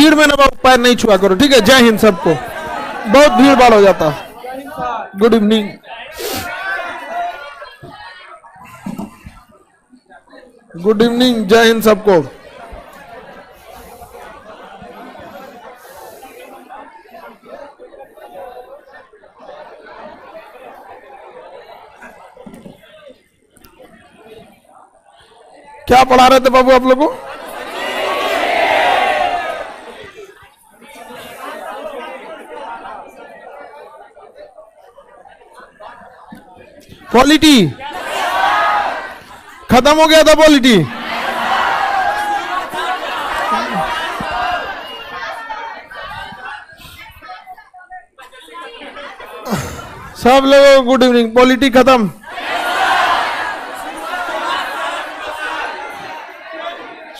भीड़ में ना पैर नहीं छुआ करो, ठीक है। जय हिंद सबको, बहुत भीड़ भाड़ हो जाता। Good evening. गुड इवनिंग, जय हिंद सबको। क्या पढ़ा रहे थे बाबू आप लोगों को? पॉलिटी खत्म हो गया था। पॉलिटी सब लोगों को गुड इवनिंग। पॉलिटी खत्म।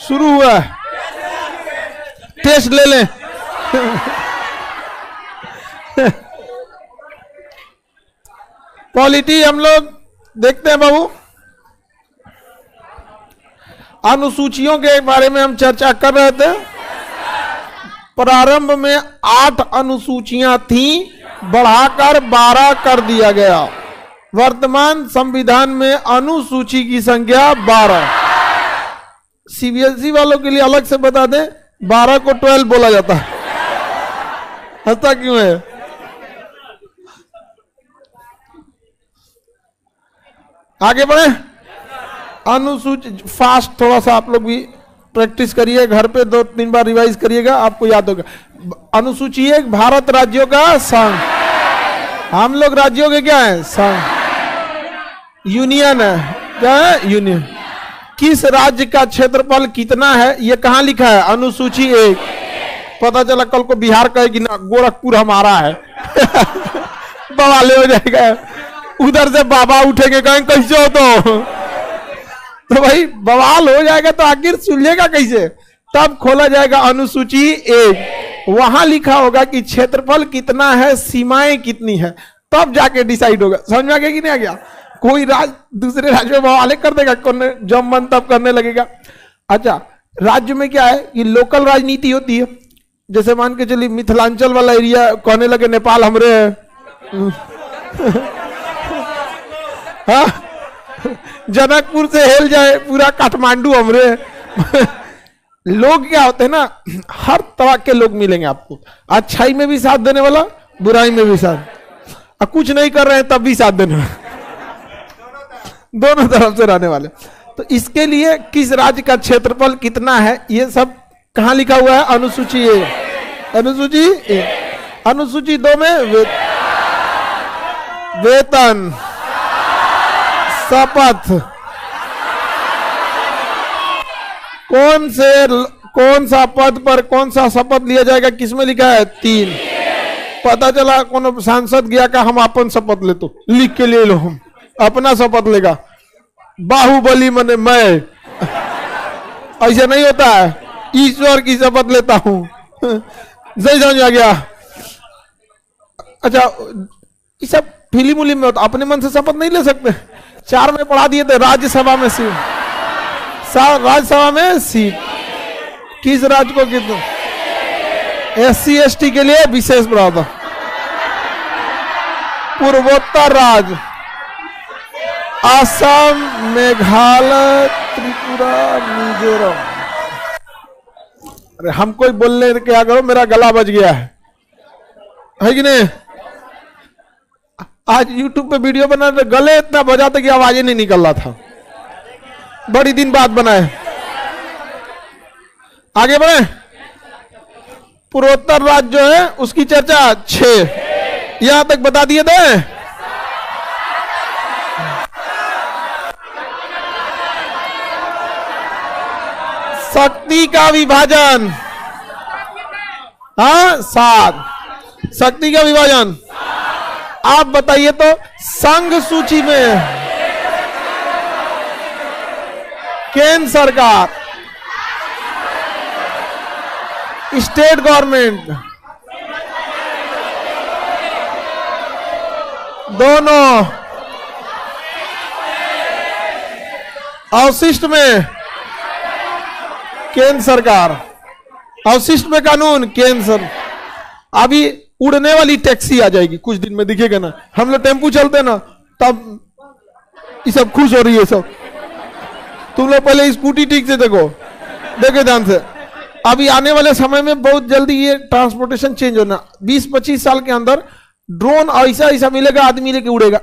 शुरू हुआ। टेस्ट ले लें। पॉलिटी हम लोग देखते हैं बाबू। अनुसूचियों के बारे में हम चर्चा कर रहे थे। प्रारंभ में 8 अनुसूचियां थीं, बढ़ाकर 12 कर दिया गया। वर्तमान संविधान में अनुसूची की संख्या 12। सीबीएसई वालों के लिए अलग से बता दें, 12 को 12 बोला जाता है। हंसता क्यों है? आगे बढ़े। अनुसूची फास्ट थोड़ा सा आप लोग भी प्रैक्टिस करिए, घर पे 2-3 बार रिवाइज करिएगा, आपको याद होगा। अनुसूची एक भारत राज्यों का संघ। हम लोग राज्यों के क्या है? संघ। यूनियन है। क्या है? यूनियन। किस राज्य का क्षेत्रफल कितना है? ये कहां लिखा है? अनुसूची 1। पता चला कल को बिहार कहेगी ना गोरखपुर हमारा है। बवाले हो जाएगा। उधर से बाबा उठेंगे, कहेंगे कैसे हो तो भाई बवाल हो जाएगा। तो आखिर सुलझेगा कैसे? तब खोला जाएगा अनुसूची 1। वहां लिखा होगा कि क्षेत्रफल कितना है, सीमाएं कितनी है, तब जाके डिसाइड होगा। समझ में आ गया कि नहीं आ गया? कोई दूसरे राज्य में बवाले कर देगा, जब मन तब करने लगेगा। अच्छा, राज्य में क्या है कि लोकल राजनीति होती है। जैसे मान के चलिए मिथिलांचल वाला एरिया कहने लगे नेपाल हमरे है। हाँ? जनकपुर से हेल जाए पूरा काठमांडू हमरे। लोग क्या होते हैं ना, हर तरह के लोग मिलेंगे आपको। अच्छाई में भी साथ देने वाला, बुराई में भी साथ। कुछ नहीं कर रहे हैं तब भी साथ देने वाला, दोनों तरफ से रहने वाले। तो इसके लिए किस राज्य का क्षेत्रफल कितना है, ये सब कहां लिखा हुआ है? अनुसूची 1। अनुसूची 1। अनुसूची 2 में वेतन, शपथ, कौन सा पद पर कौन सा शपथ लिया जाएगा, किसमें लिखा है? 3। पता चला कौन सांसद गया का हम अपन शपथ ले, तो लिख के ले लो, हम अपना शपथ लेगा। बाहुबली मने मैं, ऐसा नहीं होता है। ईश्वर की शपथ लेता हूं। सही समझ आ गया? अच्छा, ये सब फिल्म उलिम में होता, अपने मन से शपथ नहीं ले सकते। 4 में पढ़ा दिए थे, राज्यसभा में सीट। राज्यसभा में सीट किस राज्य को कितना? SC ST के लिए विशेष प्रावधान। पूर्वोत्तर राज्य असम, मेघालय, त्रिपुरा, मिजोरम। अरे हमको ही बोलने क्या करो, मेरा गला बज गया है कि नहीं? आज YouTube पे वीडियो बना रहे, गले इतना बजा था कि आवाज ही नहीं निकल रहा था। बड़ी दिन बाद बनाए। आगे बढ़े। पूर्वोत्तर राज्य जो है उसकी चर्चा 6 यहां तक बता दिए थे। शक्ति का विभाजन, हाँ 7। शक्ति का विभाजन आप बताइए तो। संघ सूची में केंद्र सरकार, स्टेट गवर्नमेंट, दोनों। अवशिष्ट में केंद्र सरकार। अवशिष्ट पे कानून केंद्र। अभी उड़ने वाली टैक्सी आ जाएगी कुछ दिन में, दिखेगा ना। हम लोग टेम्पू चलते ना, तब ये सब खुश हो रही है सब। तुम लोग पहले स्कूटी ठीक से देखो, देखे ध्यान से। अभी आने वाले समय में बहुत जल्दी ये ट्रांसपोर्टेशन चेंज होना। 20-25 साल के अंदर ड्रोन ऐसा ऐसा मिलेगा, आदमी लेके उड़ेगा।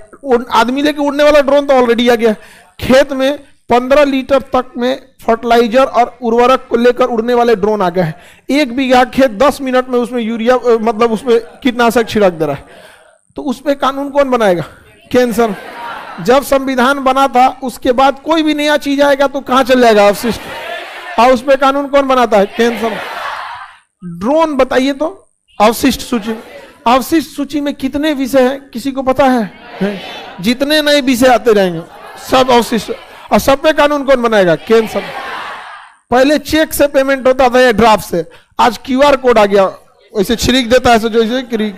आदमी लेके उड़ने वाला ड्रोन तो ऑलरेडी आ गया। खेत में 15 लीटर तक में फर्टिलाइजर और उर्वरक को लेकर उड़ने वाले ड्रोन आ गए हैं। 1 बीघा खेत 10 मिनट में उसमें यूरिया मतलब उसमें कीटनाशक छिड़क दे रहा है। तो उस पर कानून कौन बनाएगा? केंद्र। जब संविधान बना था उसके बाद कोई भी नया चीज आएगा तो कहां चल जाएगा? अवशिष्ट। और उस पर कानून कौन बनाता है? केंद्र। ड्रोन बताइए तो अवशिष्ट सूची, अवशिष्ट सूची में कितने विषय हैं किसी को पता है? जितने नए विषय आते रहेंगे सब अवशिष्ट। और सब पे कानून कौन बनाएगा? केंद्र। पहले चेक से पेमेंट होता था या ड्राफ्ट से, आज क्यूआर कोड आ गया, वैसे छिड़क देता है जो इसे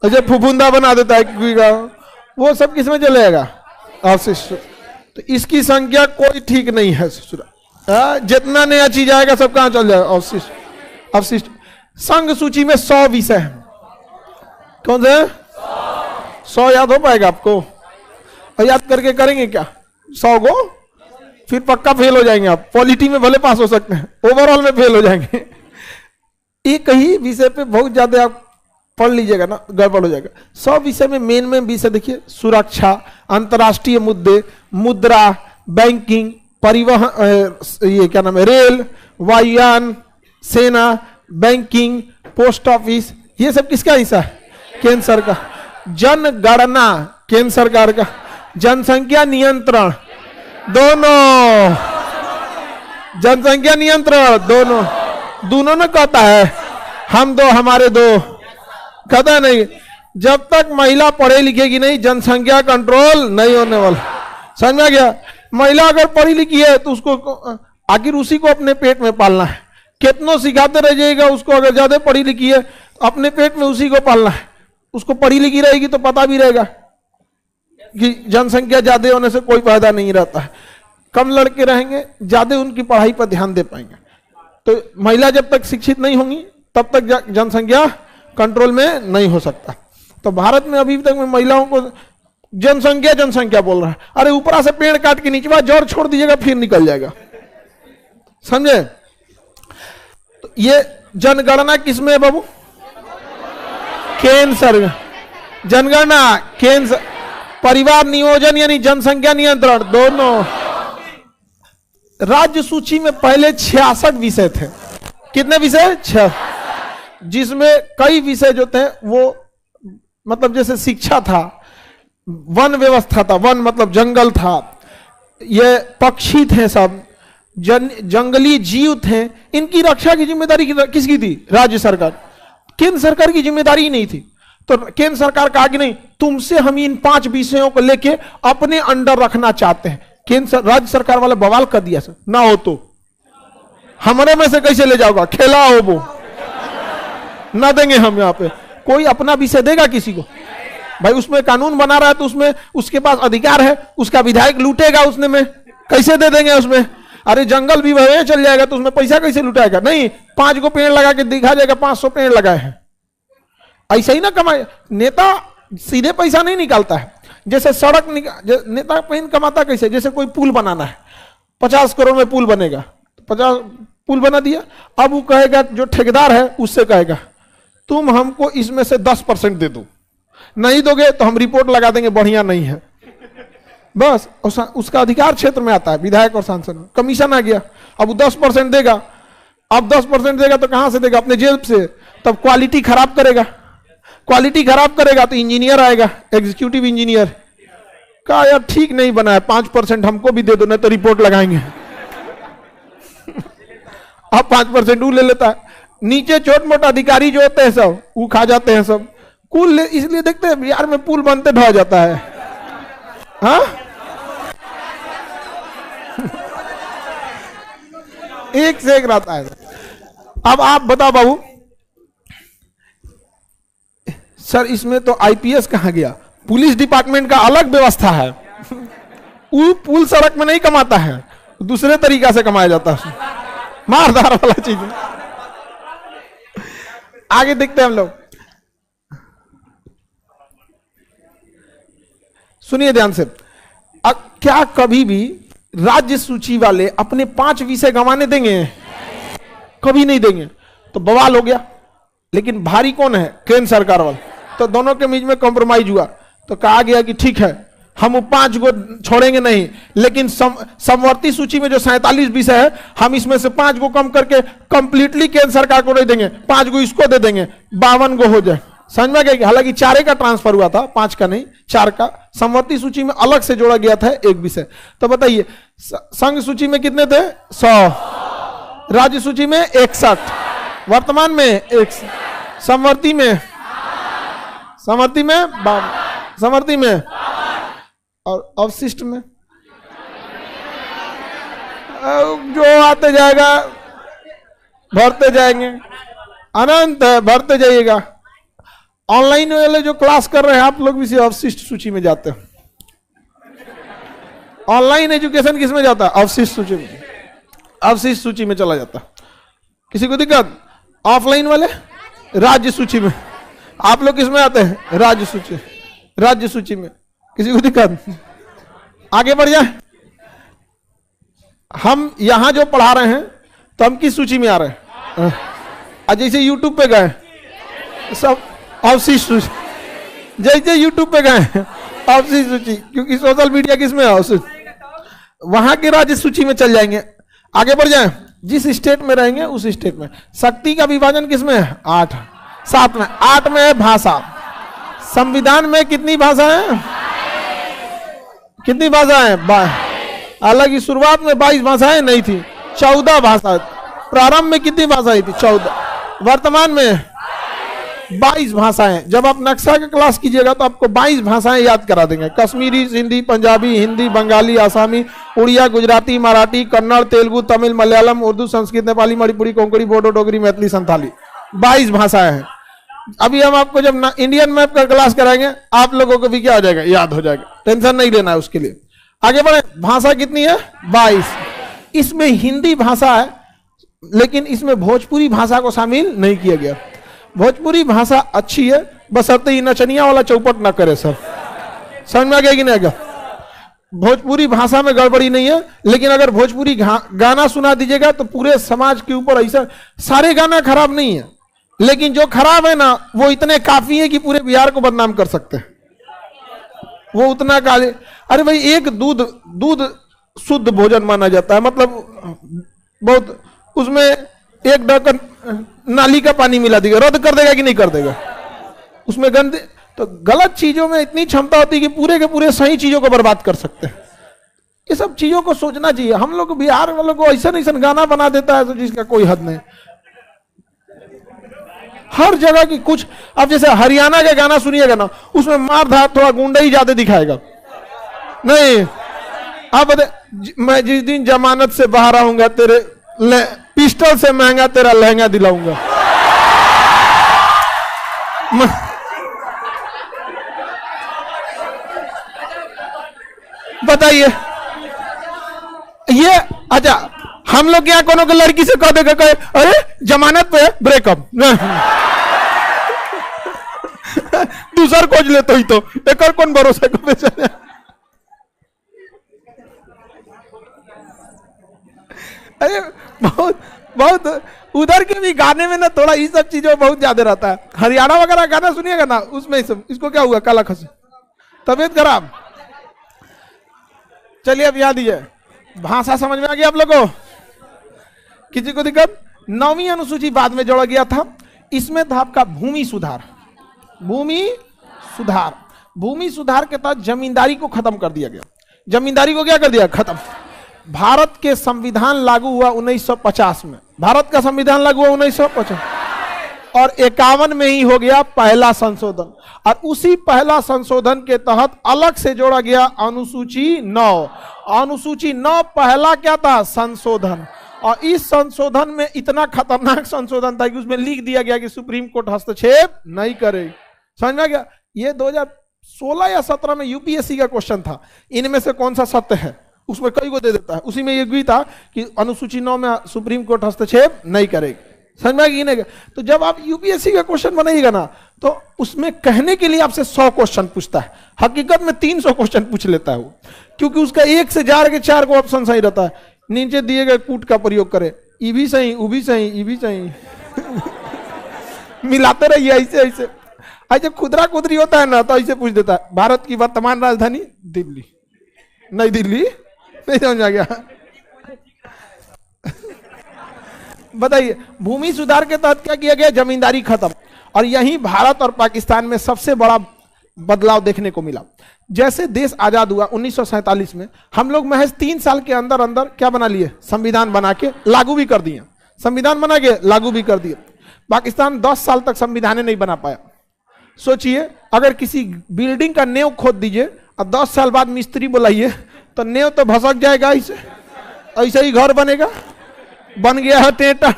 अच्छा फुफुंदा बना देता है, वो सब किसमें चलेगा? अवशिष्ट। तो इसकी संख्या कोई ठीक नहीं है। जितना नया चीज आएगा सब कहां चल जाएगा? अवशिष्ट। अवशिष्ट। संघ सूची में 100 विषय है। कौन से? 100 याद हो पाएगा आपको? और याद करके करेंगे क्या 100 को? फिर पक्का फेल हो जाएंगे आप। पॉलिटी में भले पास हो सकते हैं, ओवरऑल में फेल हो जाएंगे। एक ही विषय पे बहुत ज्यादा आप पढ़ लीजिएगा ना, गड़बड़ हो जाएगा। 100 विषय में मेन विषय देखिए, सुरक्षा, अंतर्राष्ट्रीय मुद्दे, मुद्रा, बैंकिंग, परिवहन, ये क्या नाम है, रेल, वायुयान, सेना, बैंकिंग, पोस्ट ऑफिस, ये सब किसका हिस्सा है? केंद्र सरकार। जनगणना केंद्र सरकार का। जनसंख्या नियंत्रण दोनों, जनसंख्या नियंत्रण दोनों ने कहता है हम दो हमारे दो, कहता नहीं। जब तक महिला पढ़े लिखेगी नहीं जनसंख्या कंट्रोल नहीं होने वाला। समझ में आ गया? महिला अगर पढ़ी लिखी है तो उसको आखिर उसी को अपने पेट में पालना है। कितनों सिखाते रह जाएगा उसको, अगर ज्यादा पढ़ी लिखी है अपने पेट में उसी को पालना है। उसको पढ़ी लिखी रहेगी तो पता भी रहेगा कि जनसंख्या ज्यादा होने से कोई फायदा नहीं रहता है। कम लड़के रहेंगे ज्यादा उनकी पढ़ाई पर ध्यान दे पाएंगे। तो महिला जब तक शिक्षित नहीं होंगी तब तक जनसंख्या कंट्रोल में नहीं हो सकता। तो भारत में अभी तक में महिलाओं को जनसंख्या बोल रहा है। अरे ऊपरा से पेड़ काट के नीचे जड़ छोड़ दीजिएगा फिर निकल जाएगा। समझे? तो ये जनगणना किसमें है बाबू? केंद्र सरकार। जनगणना केंद्र। परिवार नियोजन यानी जनसंख्या नियंत्रण दोनों। राज्य सूची में पहले 66 विषय थे। कितने विषय? 6। जिसमें कई विषय जो थे वो मतलब जैसे शिक्षा था, वन व्यवस्था था, वन मतलब जंगल था, ये पक्षी थे, सब जंगली जीव थे, इनकी रक्षा की जिम्मेदारी किसकी थी? राज्य सरकार। केंद्र सरकार की जिम्मेदारी ही नहीं थी। तो केंद्र सरकार कहा कि नहीं तुमसे हम इन 5 विषयों को लेके अपने अंडर रखना चाहते हैं। राज्य सरकार वाले बवाल कर दिया सर, ना हो तो हमारे में से कैसे ले जाओगा? खेला हो वो ना देंगे हम। यहाँ पे कोई अपना विषय देगा किसी को? भाई उसमें कानून बना रहा है तो उसमें उसके पास अधिकार है, उसका विधायक लूटेगा उसने में, कैसे दे देंगे उसमें? अरे जंगल भी वह चल जाएगा तो उसमें पैसा कैसे लुटाएगा? नहीं, 5 को पेड़ लगा के दिखा जाएगा 500 पेड़ लगाए हैं, ऐसा ही ना कमाए। नेता सीधे पैसा नहीं निकालता है। जैसे सड़क नेता पेन कमाता कैसे? जैसे कोई पुल बनाना है, 50 करोड़ में पुल बनेगा, 50 पुल बना दिया। अब वो कहेगा, जो ठेकेदार है उससे कहेगा तुम हमको इसमें से 10% दे दो, नहीं दोगे तो हम रिपोर्ट लगा देंगे बढ़िया नहीं है। बस उसका अधिकार क्षेत्र में आता है विधायक और सांसद में। कमीशन आ गया, अब वो 10% देगा। अब 10% देगा तो कहां से देगा? अपने जेब से। तब क्वालिटी खराब करेगा, क्वालिटी खराब करेगा तो इंजीनियर आएगा, एग्जीक्यूटिव इंजीनियर, कहा यार ठीक नहीं बना है, 5% हमको भी दे दो नहीं तो रिपोर्ट लगाएंगे। अब 5% वो ले लेता है। नीचे छोट मोटा अधिकारी जो होते हैं सब वो खा जाते हैं सब। कुल इसलिए देखते हैं बिहार में पुल बनते ढह जाता है। हाँ एक से एक रहता है। अब आप बताओ बाबू, सर इसमें तो आईपीएस कहां गया? पुलिस डिपार्टमेंट का अलग व्यवस्था है। वो पुल सड़क में नहीं कमाता है, दूसरे तरीका से कमाया जाता है। मारधार वाला चीज है। आगे देखते हैं हम लोग, सुनिए ध्यान से। क्या कभी भी राज्य सूची वाले अपने 5 विषय गंवाने देंगे? कभी नहीं देंगे। तो बवाल हो गया। लेकिन भारी कौन है? केंद्र सरकार वाले। तो दोनों के बीच में कॉम्प्रोमाइज हुआ। तो कहा गया कि ठीक है, हम वो 5 को छोड़ेंगे नहीं, लेकिन समवर्ती सूची में जो 47 विषय है, हम इसमें से 5 को कम करके कंप्लीटली केंद्र सरकार को नहीं देंगे, 5 को इसको दे देंगे, 52 को हो जाए। समझ में गया? हालांकि 4 का ट्रांसफर हुआ था, 5 का नहीं, 4 का समवर्ती सूची में अलग से जोड़ा गया था एक विषय। तो बताइए, संघ सूची में कितने थे? 100, राज्य सूची में 61, वर्तमान में 1, समवर्ती में 52, समवर्ती में और अवशिष्ट में जो आते जाएगा भरते जाएंगे, अनंत है, भरते जाइएगा। ऑनलाइन वाले जो क्लास कर रहे हैं आप लोग भी अवशिष्ट सूची में जाते हैं। ऑनलाइन एजुकेशन किस में जाता है? अवशिष्ट सूची में, अवशिष्ट सूची में चला जाता। किसी को दिक्कत? ऑफलाइन वाले राज्य सूची में, आप लोग किस में आते हैं? राज्य सूची, राज्य सूची में। किसी को दिक्कत? आगे बढ़ जाए। हम यहां जो पढ़ा रहे हैं तो हम किस सूची में आ रहे हैं? जैसे यूट्यूब पे गए सब अवशिष्ट सूची, जैसे यूट्यूब पे गए अवशिष्ट सूची, क्योंकि सोशल मीडिया किस में है? अवशिष्ट, वहां के राज्य सूची में चल जाएंगे। आगे बढ़ जाए। जिस स्टेट में रहेंगे उस स्टेट में। शक्ति का विभाजन किस में है? 8, 7 में। 8 में है भाषा। संविधान में कितनी भाषा है? कितनी भाषा है? हालांकि शुरुआत में 22 भाषाएं नहीं थी, 14 भाषा। प्रारंभ में कितनी भाषाएं थी? 14। वर्तमान में 22 भाषाएं। जब आप नक्शा का क्लास कीजिएगा तो आपको 22 भाषाएं याद करा देंगे। कश्मीरी, सिंधी, पंजाबी, हिंदी, बंगाली, आसामी, उड़िया, गुजराती, मराठी, कन्नड़, तेलुगु, तमिल, मलयालम, उर्दू, संस्कृत, नेपाली, मणिपुरी, कोंकणी, बोडो, डोगरी, मैथिली, संथाली। 22 भाषाएं हैं। अभी हम आपको जब इंडियन मैप का क्लास कराएंगे आप लोगों को भी क्या हो जाएगा? याद हो जाएगा। टेंशन नहीं लेना है उसके लिए। आगे बढ़े। भाषा कितनी है? 22। इसमें हिंदी भाषा है, लेकिन इसमें भोजपुरी भाषा को शामिल नहीं किया गया। भोजपुरी भाषा अच्छी है, बशर्ते ही नचनिया वाला चौपट ना करे। सर समझ में आ गया कि नहीं? भोजपुरी भाषा में गड़बड़ी नहीं है, लेकिन अगर भोजपुरी गाना सुना दीजिएगा तो पूरे समाज के ऊपर ऐसा, सारे गाना खराब नहीं है, लेकिन जो खराब है ना वो इतने काफी है कि पूरे बिहार को बदनाम कर सकते हैं। वो उतना काले। अरे भाई, एक दूध शुद्ध भोजन माना जाता है, मतलब बहुत, उसमें एक ढक्कन नाली का पानी मिला देगा, रद्द कर देगा कि नहीं कर देगा? उसमें गंदे, तो गलत चीजों में इतनी क्षमता होती है कि पूरे के पूरे सही चीजों को बर्बाद कर सकते हैं। ये सब चीजों को सोचना चाहिए। हम लोग बिहार वालों को ऐसा गाना बना देता है तो जिसका कोई हद नहीं। हर जगह की कुछ, अब जैसे हरियाणा के गाना सुनिएगा ना, उसमें मारधार, थोड़ा गुंडा ही ज्यादा दिखाएगा। नहीं, आप मैं जिस दिन जमानत से बाहर आऊंगा तेरे पिस्टल से महंगा तेरा लहंगा दिलाऊंगा। बताइए ये। अच्छा, हम लोग क्या कोनो के लड़की से कह देगा, कहे अरे जमानत पे ब्रेकअप, दूसर खोज ले तो ही तो एक कौन भरोसा को बेचारे। अरे बहुत बहुत उधर के भी गाने में ना थोड़ा ये सब चीजों बहुत ज्यादा रहता है। हरियाणा वगैरह गाना सुनिएगा ना, उसमें सब, इसको क्या हुआ? काला खसी, तबीयत खराब। चलिए अब याद दीजिए, भाषा समझ में आ गया आप लोगों को? किसी को दिक्कत? 9वीं अनुसूची बाद में जोड़ा गया था। इसमें था आपका भूमि सुधार। भूमि सुधार, भूमि सुधार के तहत जमींदारी को खत्म कर दिया गया। जमींदारी को क्या कर दिया? खत्म। भारत के संविधान लागू हुआ 1950 में। भारत का संविधान लागू हुआ 1950 और 51 में ही हो गया पहला संशोधन। और उसी पहला संशोधन के तहत अलग से जोड़ा गया अनुसूची 9। अनुसूची 9 पहला क्या था? संशोधन। और इस संशोधन में इतना खतरनाक संशोधन था कि उसमें लिख दिया गया कि सुप्रीम कोर्ट हस्तक्षेप नहीं करे। समझ में आ गया? ये 2016 या 17 में यूपीएससी का क्वेश्चन था। इनमें से कौन सा सत्य है? उसमें कई को दे देता है। उसी में ये भी था कि अनुसूची 9 में सुप्रीम कोर्ट हस्तक्षेप नहीं करेगी। समझ में कि नहीं? तो जब आप यूपीएससी का क्वेश्चन बनाइएगा ना, तो उसमें कहने के लिए आपसे 100 क्वेश्चन पूछता है, हकीकत में 300 क्वेश्चन पूछ लेता है वो, क्योंकि उसका 1 से जार के 4 को ऑप्शन सही रहता है। नीचे दिए गए कूट का प्रयोग करे, ई भी सही, ऊ भी सही, ई भी सही मिलाते रहिए ऐसे ऐसे। ऐसे खुदरा खुदरी होता है ना, तो ऐसे पूछ देता है, भारत की वर्तमान राजधानी दिल्ली, नई दिल्ली, नहीं समझ आ गया? बताइए, भूमि सुधार के तहत क्या किया गया? जमींदारी खत्म। और यही भारत और पाकिस्तान में सबसे बड़ा बदलाव देखने को मिला। जैसे देश आजाद हुआ 1947 में, हम लोग महज 3 साल के अंदर अंदर क्या बना लिए? संविधान बना के लागू भी कर दिए। संविधान बना के लागू भी कर दिए। पाकिस्तान 10 साल तक संविधान नहीं बना पाया। सोचिए, अगर किसी बिल्डिंग का नेव खोद दीजिए और 10 साल बाद मिस्त्री बुलाइए, तो नेव तो भसक जाएगा, ऐसे ही घर बनेगा। बन गया है टेंटा।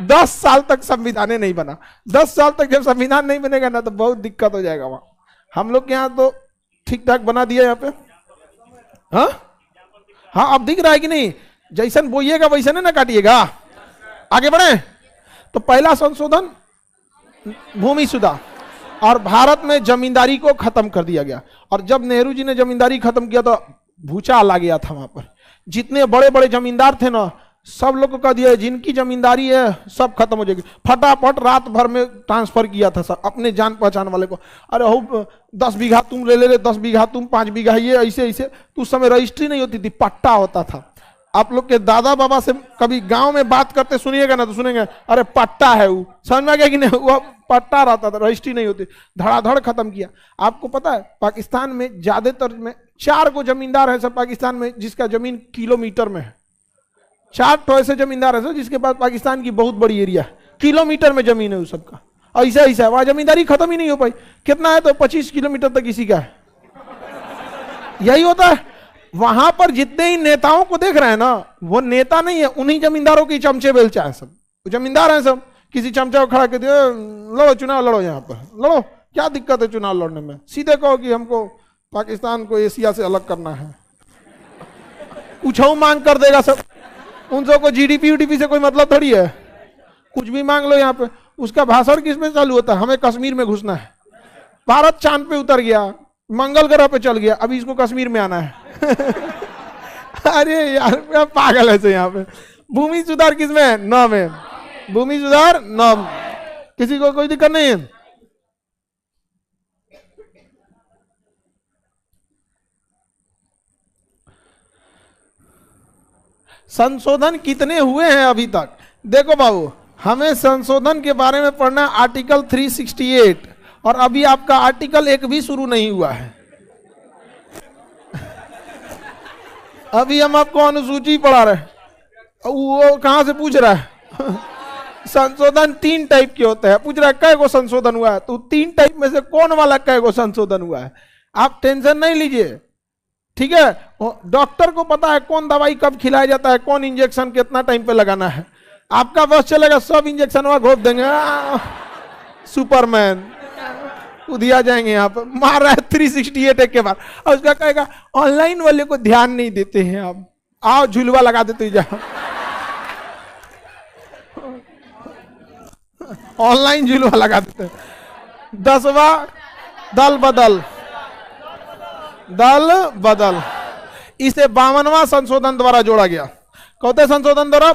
10 साल तक संविधान नहीं बना। 10 साल तक जब संविधान नहीं बनेगा ना, तो बहुत दिक्कत हो जाएगा वहां। हम लोग के यहाँ तो ठीक ठाक बना दिया यहाँ पे। हाँ, अब दिख रहा है कि नहीं? जैसन बोइएगा वैसन ना काटिएगा। आगे बढ़े। तो पहला संशोधन भूमि सुधार, और भारत में जमींदारी को खत्म कर दिया गया। और जब नेहरू जी ने जमींदारी खत्म किया, तो भूचाल आ गया था वहां पर। जितने बड़े बड़े जमींदार थे ना, सब लोग को कह दिया जिनकी जमींदारी है सब खत्म हो जाएगी। फटाफट रात भर में ट्रांसफर किया था सब अपने जान पहचान वाले को। अरे हो 10 बीघा तुम ले 10 बीघा तुम, 5 बीघा ये, ऐसे ऐसे। तो उस समय रजिस्ट्री नहीं होती थी, पट्टा होता था। आप लोग के दादा बाबा से कभी गांव में बात करते सुनिएगा ना, तो सुनेंगे अरे पट्टा है वो। समझ में आ गया कि नहीं? वो पट्टा रहता था, रजिस्ट्री नहीं होती। धड़ाधड़ खत्म किया। आपको पता है पाकिस्तान में ज्यादातर में 4 को जमींदार है सब पाकिस्तान में, जिसका जमीन किलोमीटर में है। 4 तो ऐसे जमींदार है सर जिसके पास पाकिस्तान की बहुत बड़ी एरिया है, किलोमीटर में जमीन है उस सबका। ऐसा ऐसा है, वहां जमींदारी खत्म ही नहीं हो पाई। कितना है? तो 25 किलोमीटर तक इसी का है। यही होता है। वहां पर जितने ही नेताओं को देख रहे हैं ना, वो नेता नहीं है, उन्हीं जमींदारों की चमचे बेलचा है सब। जमींदार हैं सब। किसी चमचा को खड़ा कर दिया, लड़ो चुनाव लड़ो, यहाँ पर लड़ो, क्या दिक्कत है चुनाव लड़ने में? सीधे कहो कि हमको पाकिस्तान को एशिया से अलग करना है, कुछ मांग कर देगा सब। उन सबको जीडीपी वीडीपी से कोई मतलब थोड़ी है। कुछ भी मांग लो यहाँ पे। उसका भाषण किस में चालू होता है? हमें कश्मीर में घुसना है। भारत चांद पे उतर गया, मंगल ग्रह पे चल गया, अभी इसको कश्मीर में आना है। अरे यार पागल है यहाँ पे। भूमि सुधार किस में है? 9 में। भूमि सुधार 9। किसी को कोई दिक्कत नहीं है? संशोधन कितने हुए हैं अभी तक? देखो बाबू, हमें संशोधन के बारे में पढ़ना आर्टिकल 368, और अभी आपका आर्टिकल 1 भी शुरू नहीं हुआ है। अभी हम आपको अनुसूची पढ़ा रहे हैं। वो कहां से पूछ रहा है? संशोधन 3 टाइप के होते हैं। पूछ रहा है कै गो संशोधन हुआ है, तो 3 टाइप में से कौन वाला कै गो संशोधन हुआ है? आप टेंशन नहीं लीजिए, ठीक है? डॉक्टर को पता है कौन दवाई कब खिलाया जाता है, कौन इंजेक्शन कितना टाइम पे लगाना है। आपका बस चलेगा, सब इंजेक्शन वहां घोप देंगे। सुपरमैन उधिया जाएंगे यहाँ पर। मार रहा है 368 एक के बाद, और उसका कहेगा ऑनलाइन वाले को ध्यान नहीं देते हैं, आप आओ झुलवा लगा देते जाओ। ऑनलाइन झुलवा लगा देते। 10वां दल बदल, दल बदल, इसे 52वां संशोधन द्वारा जोड़ा गया। कौते संशोधन द्वारा?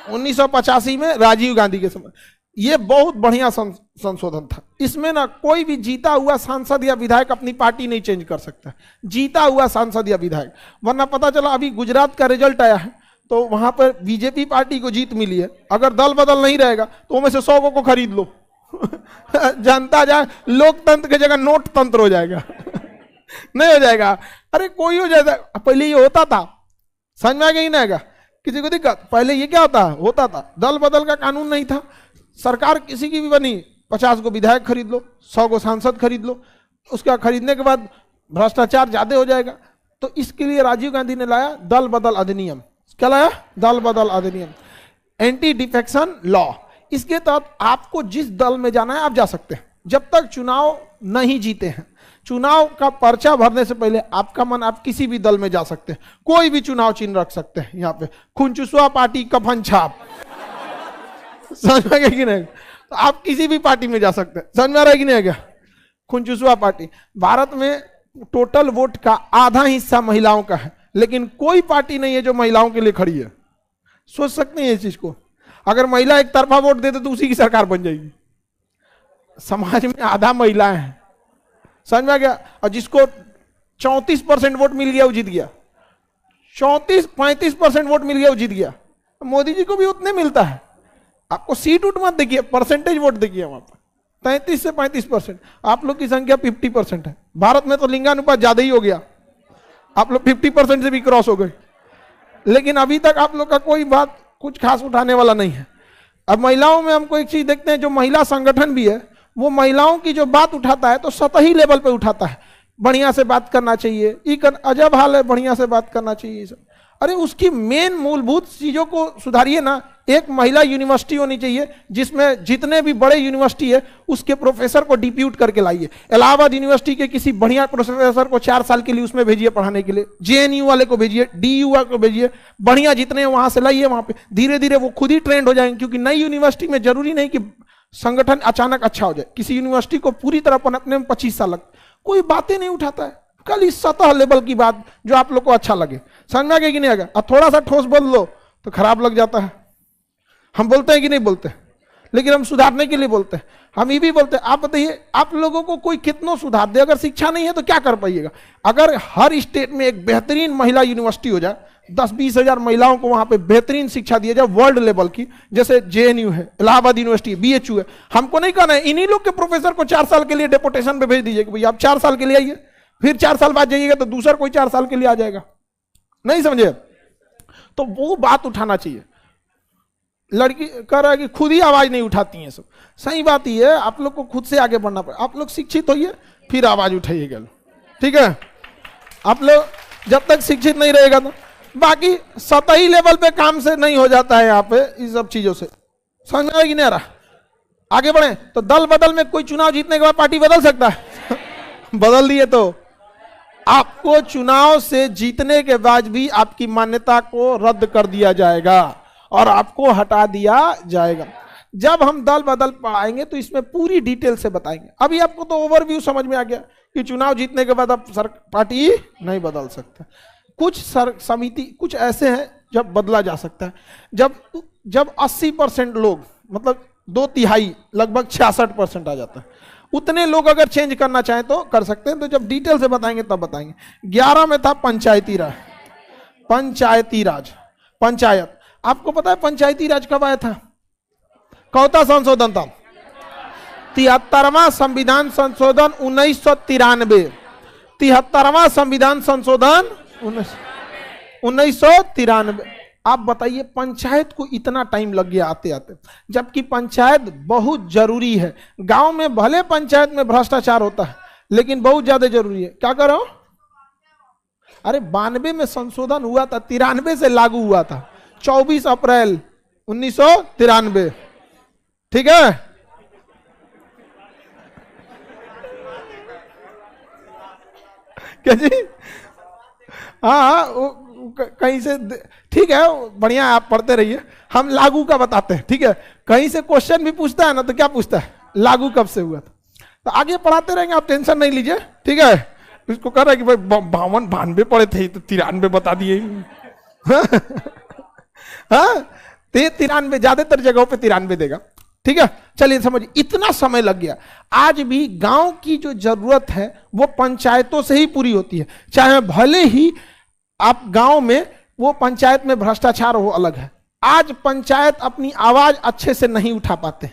1985 में राजीव गांधी के समय। ये बहुत बढ़िया संशोधन था। इसमें ना कोई भी जीता हुआ सांसद या विधायक अपनी पार्टी नहीं चेंज कर सकता, जीता हुआ सांसद या विधायक। वरना पता चला अभी गुजरात का रिजल्ट आया है, तो वहां पर बीजेपी पार्टी को जीत मिली है। अगर दल बदल नहीं रहेगा तो उनमें से 100 को खरीद लो। जनता जाए, लोकतंत्र की जगह नोट तंत्र हो जाएगा। नहीं हो जाएगा? अरे कोई हो जाएगा। पहले ये होता था, समझ में आ गया ही नहीं आएगा किसी को दिक्कत? पहले ये क्या होता था दल बदल का कानून नहीं था। सरकार किसी की भी बनी, 50 को विधायक खरीद लो, 100 को सांसद खरीद लो। उसका खरीदने के बाद भ्रष्टाचार ज्यादा हो जाएगा। तो इसके लिए राजीव गांधी ने लाया दल बदल अधिनियम। क्या लाया? दल बदल अधिनियम, एंटी डिफेक्शन लॉ। इसके तहत आपको जिस दल में जाना है आप जा सकते हैं, जब तक चुनाव नहीं जीते हैं। चुनाव का पर्चा भरने से पहले आपका मन, आप किसी भी दल में जा सकते हैं, कोई भी चुनाव चिन्ह रख सकते हैं। यहाँ पे खुनचुसवा पार्टी कफन छाप, समझ में आ गया कि नहीं? तो आप किसी भी पार्टी में जा सकते हैं। समझ में आ रहा है कि नहीं? क्या खुनचुसवा पार्टी? भारत में टोटल वोट का आधा हिस्सा महिलाओं का है, लेकिन कोई पार्टी नहीं है जो महिलाओं के लिए खड़ी है। सोच सकते हैं इस चीज को? अगर महिला एक तरफा वोट देते तो उसी की सरकार बन जाएगी। समाज में आधा महिलाएं हैं, समझ में आ गया? और जिसको 34% वोट मिल गया वो जीत गया, 34-35% वोट मिल गया वो जीत गया। मोदी जी को भी उतने मिलता है। आपको सीट उठ मत देखिए, परसेंटेज वोट देखिए वहां पर 33 से 35%। आप लोग की संख्या 50% है। भारत में तो लिंगानुपात ज्यादा ही हो गया, आप लोग 50% से भी क्रॉस हो गए, लेकिन अभी तक आप लोग का कोई बात कुछ खास उठाने वाला नहीं है। अब महिलाओं में हमको एक चीज देखते हैं, जो महिला संगठन भी है वो महिलाओं की जो बात उठाता है तो सतही लेवल पे उठाता है। बढ़िया से बात करना चाहिए, अजब हाल है, बढ़िया से बात करना चाहिए। अरे उसकी मेन मूलभूत चीजों को सुधारिए ना। एक महिला यूनिवर्सिटी होनी चाहिए जिसमें जितने भी बड़े यूनिवर्सिटी है उसके प्रोफेसर को डिप्यूट करके लाइए। इलाहाबाद यूनिवर्सिटी के किसी बढ़िया प्रोफेसर को 4 साल के लिए उसमें भेजिए पढ़ाने के लिए, जेएनयू वाले को भेजिए, डीयू वाले को भेजिए, बढ़िया जितने वहां से लाइए। वहां पे धीरे धीरे वो खुद ही ट्रेंड हो जाएंगे, क्योंकि नई यूनिवर्सिटी में जरूरी नहीं कि संगठन अचानक अच्छा हो जाए। किसी यूनिवर्सिटी को पूरी तरह पनपने में 25 साल लगता, कोई बातें नहीं उठाता है। कल इस सतह लेवल की बात जो आप लोग को अच्छा लगे, समझ में आ गया कि नहीं? आएगा और थोड़ा सा ठोस बोल लो तो खराब लग जाता है। हम बोलते हैं कि नहीं बोलते? लेकिन हम सुधारने के लिए बोलते हैं। हम ये भी बोलते हैं, आप बताइए, आप लोगों को कोई कितना सुधार दे, अगर शिक्षा नहीं है तो क्या कर पाइएगा? अगर हर स्टेट में एक बेहतरीन महिला यूनिवर्सिटी हो जाए, 10-20 हजार महिलाओं को वहां पे बेहतरीन शिक्षा दिया जाए वर्ल्ड लेवल की, जैसे जेएनयू है, इलाहाबाद यूनिवर्सिटी है, बीएचयू है। हमको नहीं कहना है इन्हीं लोग के प्रोफेसर को 4 साल के लिए डेपुटेशन पे भेज दीजिए कि भैया आप 4 साल के लिए आइए, फिर 4 साल बाद जाइएगा तो दूसरा कोई 4 साल के लिए आ जाएगा। नहीं समझे? तो वो बात उठाना चाहिए। लड़की कह रहा है कि खुद ही आवाज नहीं उठाती हैं सब। सही बात ही है, आप लोग को खुद से आगे बढ़ना पड़े। आप लोग शिक्षित होइए फिर आवाज उठाइएगा, ठीक है? आप लोग जब तक शिक्षित नहीं रहेगा तो बाकी सतही लेवल पे काम से नहीं हो जाता है। यहाँ पे इस सब चीजों से समझ में आएगी नहीं आ रहा? आगे बढ़े तो दल बदल में कोई चुनाव जीतने के बाद पार्टी बदल सकता है? बदल दिए तो आपको चुनाव से जीतने के बाद भी आपकी मान्यता को रद्द कर दिया जाएगा और आपको हटा दिया जाएगा। जब हम दल बदल पाएंगे तो इसमें पूरी डिटेल से बताएंगे। अभी आपको तो ओवरव्यू समझ में आ गया कि चुनाव जीतने के बाद आप पार्टी नहीं बदल सकते। कुछ समिति कुछ ऐसे हैं जब बदला जा सकता है, जब 80% लोग, मतलब 2/3 लगभग 66% आ जाता है, उतने लोग अगर चेंज करना चाहें तो कर सकते हैं। तो जब डिटेल से बताएंगे तब बताएंगे। 11 में था पंचायती राज। पंचायत, आपको पता है पंचायती राज कब आया था? कौता संशोधन था? 73वां संविधान संशोधन 1993। 73वां संविधान संशोधन 1993। आप बताइए, पंचायत को इतना टाइम लग गया आते आते, जबकि पंचायत बहुत जरूरी है। गांव में भले पंचायत में भ्रष्टाचार होता है, लेकिन बहुत ज्यादा जरूरी है। क्या करो? अरे 92 में संशोधन हुआ था, 93 से लागू हुआ था, 24 अप्रैल 1993, ठीक है? क्या जी? हाँ, कहीं से, ठीक है, बढ़िया, आप पढ़ते रहिए, हम लागू का बताते हैं, ठीक है? कहीं से क्वेश्चन भी पूछता है ना तो क्या पूछता है? लागू कब से हुआ था? तो आगे पढ़ाते रहेंगे, आप टेंशन नहीं लीजिए, ठीक है? इसको कह रहा है कि भाई 52-92 पढ़े थे तो 93 बता दिए। हाँ, 93, ज्यादातर जगहों पे 93 देगा, ठीक है? चलिए समझिए, इतना समय लग गया। आज भी गांव की जो जरूरत है वो पंचायतों से ही पूरी होती है। चाहे भले ही आप गांव में वो पंचायत में भ्रष्टाचार हो, अलग है। आज पंचायत अपनी आवाज अच्छे से नहीं उठा पाते।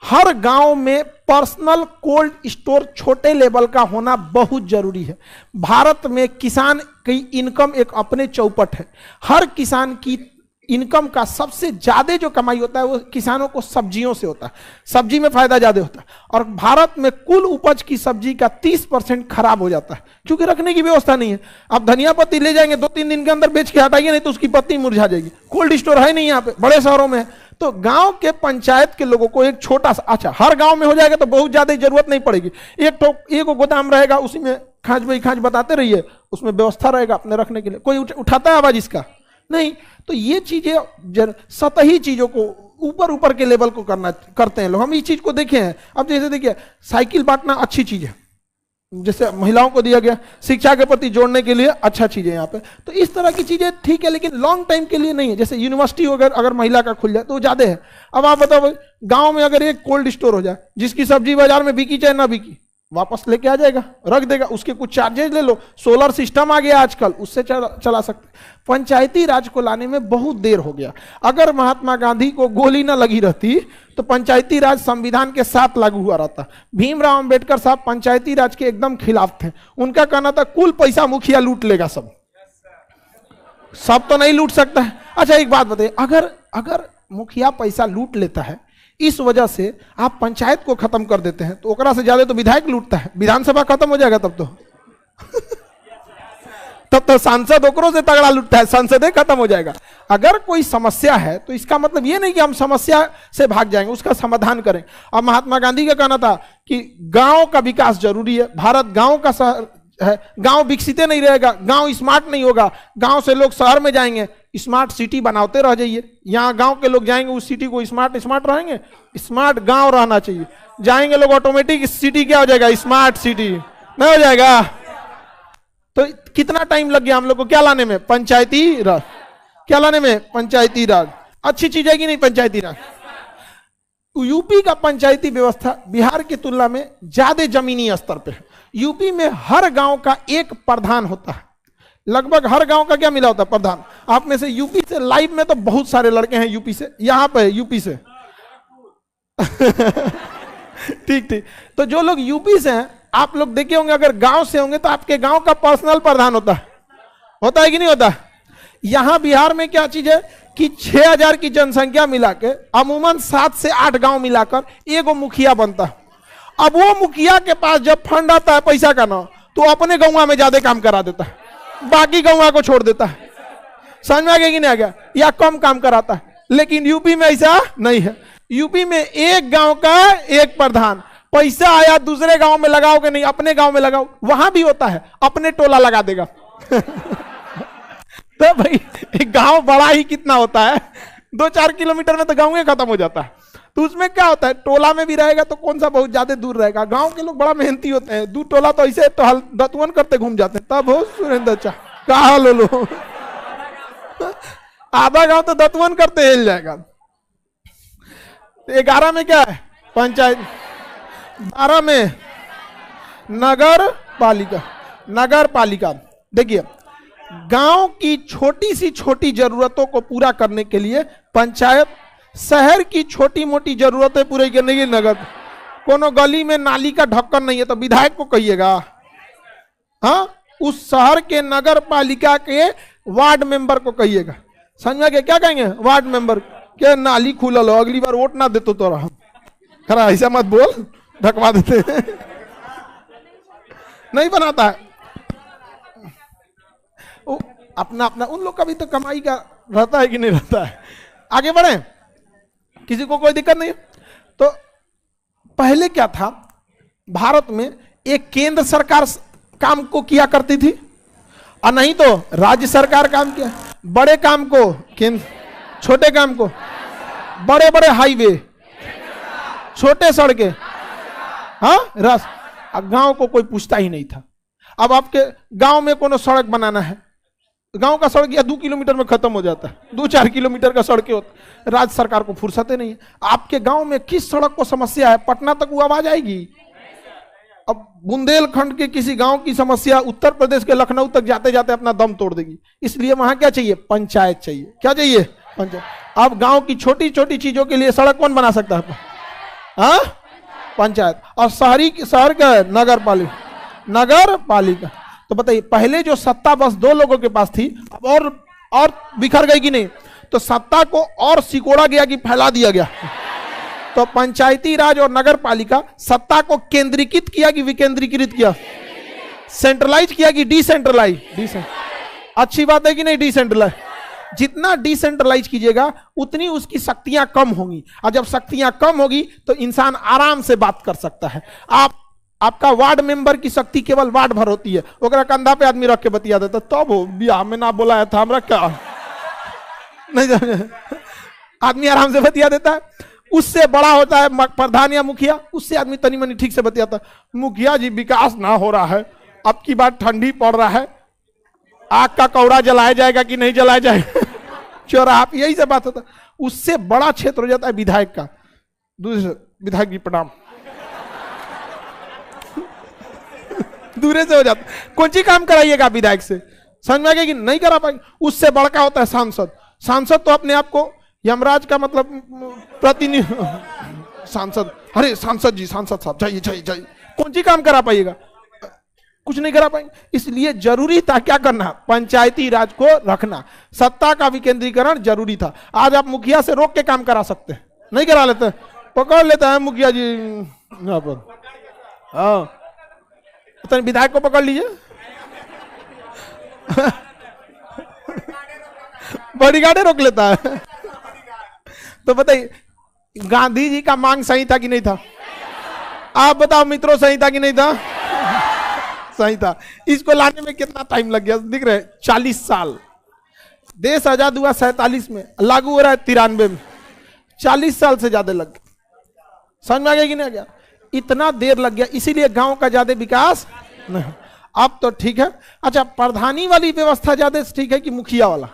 हर गांव में पर्सनल कोल्ड स्टोर छोटे लेवल का होना बहुत जरूरी है। भारत में किसान की इनकम एक अपने चौपट है। हर किसान की इनकम का सबसे ज्यादा जो कमाई होता है वो किसानों को सब्जियों से होता है, सब्जी में फायदा ज्यादा होता है। और भारत में कुल उपज की सब्जी का 30% खराब हो जाता है क्योंकि रखने की व्यवस्था नहीं है। आप धनिया पत्ती ले जाएंगे 2-3 दिन के अंदर बेच के हटाइए, नहीं तो उसकी पत्ती मुरझा जाएगी। कोल्ड स्टोर है नहीं यहाँ पे, बड़े शहरों में है। तो गांव के पंचायत के लोगों को एक छोटा सा, अच्छा हर गांव में हो जाएगा तो बहुत ज्यादा जरूरत नहीं पड़ेगी, एक गोदाम रहेगा, उसी में खांच भाई खांच बताते रहिए, उसमें व्यवस्था रहेगा अपने रखने के लिए। कोई उठाता है आवाज इसका नहीं। तो ये चीजें सतही चीजों को ऊपर ऊपर के लेवल को करते हैं लोग। हम इस चीज को देखे हैं। अब जैसे देखिए साइकिल बांटना अच्छी चीज है, जैसे महिलाओं को दिया गया, शिक्षा के प्रति जोड़ने के लिए अच्छा चीज है यहाँ पे। तो इस तरह की चीजें ठीक है, लेकिन लॉन्ग टाइम के लिए नहीं है। जैसे यूनिवर्सिटी अगर महिला का खुल जाए तो ज्यादा है। अब आप बताओ भाई, गांव में अगर एक कोल्ड स्टोर हो जाए, जिसकी सब्जी बाजार में बिकी चाहे ना बिकी, वापस लेके आ जाएगा, रख देगा, उसके कुछ चार्जेस ले लो। सोलर सिस्टम आ गया आजकल, उससे चला सकते। पंचायती राज को लाने में बहुत देर हो गया। अगर महात्मा गांधी को गोली ना लगी रहती तो पंचायती राज संविधान के साथ लागू हुआ रहता। भीमराव अंबेडकर साहब पंचायती राज के एकदम खिलाफ थे। उनका कहना था कुल पैसा मुखिया लूट लेगा, सब तो नहीं लूट सकता है। अच्छा एक बात बताइए, अगर मुखिया पैसा लूट लेता है, इस वजह से आप पंचायत को खत्म कर देते हैं, तो ओकरा से ज्यादा तो विधायक लूटता है, विधानसभा खत्म हो जाएगा तब तो तब तो सांसद ओकरों से तगड़ा लूटता है, संसद खत्म हो जाएगा। अगर कोई समस्या है तो इसका मतलब ये नहीं कि हम समस्या से भाग जाएंगे, उसका समाधान करें। अब महात्मा गांधी का कहना था कि गांव का विकास जरूरी है, भारत गांव का शहर है, गांव विकसित नहीं रहेगा, गांव स्मार्ट नहीं होगा, गांव से लोग शहर में जाएंगे, स्मार्ट सिटी बनाते रह जाइए। यहाँ गांव के लोग जाएंगे उस सिटी को स्मार्ट रहेंगे, स्मार्ट गांव रहना चाहिए। जाएंगे लोग ऑटोमेटिक सिटी क्या हो जाएगा, स्मार्ट सिटी नहीं हो जाएगा। तो कितना टाइम लग गया हम लोग को क्या लाने में, पंचायती राज। क्या लाने में, पंचायती राज। अच्छी चीज है कि नहीं पंचायती राज। यूपी का पंचायती व्यवस्था बिहार की तुलना में ज्यादा जमीनी स्तर पे है। यूपी में हर गांव का एक प्रधान होता है, लगभग हर गांव का क्या मिला होता है, प्रधान। आप में से यूपी से लाइव में तो बहुत सारे लड़के हैं यूपी से, यहां पे यूपी से ठीक। तो जो लोग यूपी से हैं, आप लोग देखे होंगे, अगर गांव से होंगे तो आपके गांव का पर्सनल प्रधान होता है कि नहीं होता। यहां बिहार में क्या चीज है कि 6000 की जनसंख्या मिला के अमूमन 7 से 8 गांव मिलाकर एगो मुखिया बनता है। अब वो मुखिया के पास जब फंड आता है पैसा का ना, तो अपने गांव में ज्यादा काम करा देता है, बाकी गांव को छोड़ देता है। समझ में आ गया कि नहीं आ गया, या कम काम कराता है। लेकिन यूपी में ऐसा नहीं है। यूपी में एक गांव का एक प्रधान, पैसा आया दूसरे गांव में लगाओ कि नहीं, अपने गांव में लगाओ, वहां भी होता है, अपने टोला लगा देगा तो भाई एक गांव बड़ा ही कितना होता है, 2-4 किलोमीटर में तो गांव ही खत्म हो जाता है। तो उसमें क्या होता है, टोला में भी रहेगा तो कौन सा बहुत ज्यादा दूर रहेगा। गांव के लोग बड़ा मेहनती होते हैं, दूर टोला तो ऐसे दतवन करते घूम जाते हैं। तब हो सुरेंद्र चा कहा लो आधा गांव तो दतवन करते हिल जाएगा। 11 में क्या है, पंचायत। 12 में नगर पालिका। देखिए गांव की छोटी सी छोटी जरूरतों को पूरा करने के लिए पंचायत, शहर की छोटी मोटी जरूरतें पूरी करने के लिए नगर। कोनो गली में नाली का ढक्कन नहीं है तो विधायक को कहिएगा, हाँ, उस शहर के नगर पालिका के वार्ड मेंबर को कहिएगा। समझ में क्या कहेंगे, वार्ड मेंबर के नाली खुला लो, अगली बार वोट ना देते तो रहा खरा, ऐसा मत बोल, ढकवा देते नहीं बनाता है। अपना उन लोग का भी तो कमाई का रहता है कि नहीं रहता है। आगे बढ़े, किसी को कोई दिक्कत नहीं है। तो पहले क्या था, भारत में एक केंद्र सरकार काम को किया करती थी और नहीं तो राज्य सरकार काम किया। बड़े काम को केंद्र, छोटे काम को, बड़े बड़े हाईवे, छोटे सड़कें, हाँ रस। गांव को कोई पूछता ही नहीं था। अब आपके गांव में कोनो सड़क बनाना है, गांव का सड़क या 2 किलोमीटर में खत्म हो जाता है, 2-4 किलोमीटर का सड़कें होती। राज्य सरकार को फुर्सत नहीं है। आपके गांव में किस सड़क को समस्या है, पटना तक वो आवाज आएगी। अब बुंदेलखंड के किसी गांव की समस्या उत्तर प्रदेश के लखनऊ तक जाते जाते अपना दम तोड़ देगी। इसलिए वहां क्या चाहिए, पंचायत चाहिए। क्या चाहिए, पंचायत। अब गांव की छोटी छोटी चीजों के लिए सड़क कौन बना सकता है, हाँ, पंचायत। और शहर का नगर पालिका। तो बताइए, पहले जो सत्ता बस 2 लोगों के पास थी, अब और बिखर गई कि नहीं। तो सत्ता को और सिकोड़ा गया कि फैला दिया गया? तो पंचायती राज और नगर पालिका सत्ता को केंद्रीकृत किया कि विकेंद्रीकृत किया? सेंट्रलाइज किया कि डिसेंट्रलाइज? अच्छी बात है कि नहीं? डिसेंट्रलाइज। जितना डिसेंट्रलाइज कीजिएगा उतनी उसकी शक्तियां कम होंगी, और जब शक्तियां कम होगी तो इंसान आराम से बात कर सकता है। आपका वार्ड मेंबर की शक्ति केवल वार्ड भर होती है, ओकरा कंधा पे आदमी रख के बतिया देता, तब वो बियाह में ना बोलाया था हमरा क्या नहीं, आदमी आराम से बतिया देता है। उससे बड़ा होता है प्रधान या मुखिया, उससे आदमी तनी मनी ठीक से बतियाता, मुखिया जी विकास ना हो रहा है, अब की बात ठंडी पड़ रहा है, आग का कौड़ा जलाया जाएगा कि नहीं जलाया जाएगा चौराहा पे, यही सब बात होता है। उससे बड़ा क्षेत्र हो जाता है विधायक का। दूसरे विधायक जी प्रणाम दूरे से हो जाता, कौन सी काम कराइएगा विधायक से? समझ में आ गया कि नहीं करा पाएंगे। उससे बड़का होता है सांसद। सांसद तो अपने आप को यमराज का मतलब प्रतिनिधि सांसद, अरे सांसद जी, सांसद साहब जाइए जाइए जाइए, कौन सी काम करा पाइएगा? कुछ नहीं करा पाएंगे। इसलिए जरूरी था क्या करना? पंचायती राज को रखना, सत्ता का विकेंद्रीकरण जरूरी था। आज आप मुखिया से रोक के काम करा सकते हैं, नहीं करा लेते? पकड़ लेता है मुखिया जी यहाँ पर, हाँ तो विधायक को पकड़ लीजिए बॉडीगार्ड रोक लेता है। तो बताइए गांधी जी का मांग सही था कि नहीं था? आप बताओ मित्रों, सही था कि नहीं था? सही था। इसको लाने में कितना टाइम लग गया दिख रहे? 40 साल। देश आजाद हुआ 47 में, लागू हो रहा है 93 में, 40 साल से ज्यादा लग गया। समझ में आ गया कि नहीं आ गया? इतना देर लग गया, इसीलिए गांव का ज्यादा विकास नहीं। अब तो ठीक है। अच्छा, प्रधानी वाली व्यवस्था ज्यादा ठीक है कि मुखिया वाला?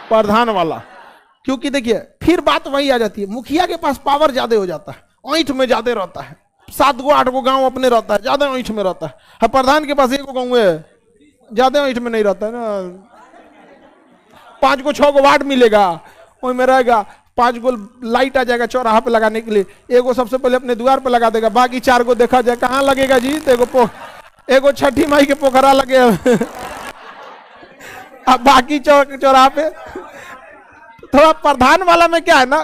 प्रधान वाला। क्योंकि देखिए फिर बात वही आ जाती है, मुखिया के पास पावर ज्यादा हो जाता है, ऐंठ में ज्यादा रहता है, 7 गो 8 गो गांव अपने रहता है, ज्यादा ऐंठ में रहता है। प्रधान के पास 1 गो गांव है, ज्यादा ऐंठ में नहीं रहता है ना। 5 गो 6 गो वार्ड मिलेगा, वही में रहेगा, 5 गो लाइट आ जाएगा चौराहा पे लगाने के लिए, 1 गो सबसे पहले अपने द्वार पे लगा देगा, बाकी 4 गो देखा जाए कहाँ लगेगा जी? तो एगो छठी माई के पोखरा लगे अब बाकी चौराहा पे। थोड़ा प्रधान वाला में क्या है ना,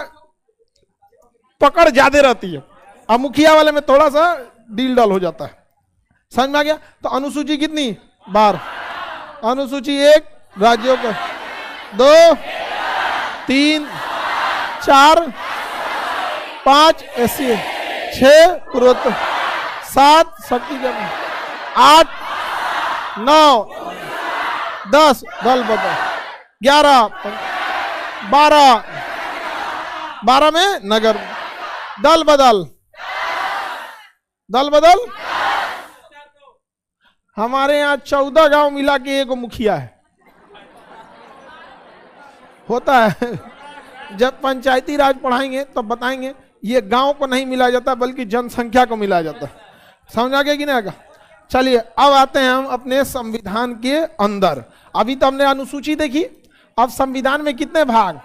पकड़ ज्यादा रहती है, और मुखिया वाले में थोड़ा सा डील डल हो जाता है। समझ में आ गया? तो अनुसूची कितनी? 12। अनुसूची 1 राज्यों का, 2 3 4 5 एससी, 6 पूर्वोत्तर, 7 शक्ति जन, 8 9 10 दल बदल, 11 12 में नगर, दल बदल हमारे यहाँ 14 गांव मिला के 1 मुखिया है, होता है। जब पंचायती राज पढ़ाएंगे तब बताएंगे ये गांव को नहीं मिला जाता बल्कि जनसंख्या को मिला जाता। समझ आ गया कि नहीं आगा? चलिए अब आते हैं हम अपने संविधान के अंदर। अभी तो हमने अनुसूची देखी, अब संविधान में कितने भाग?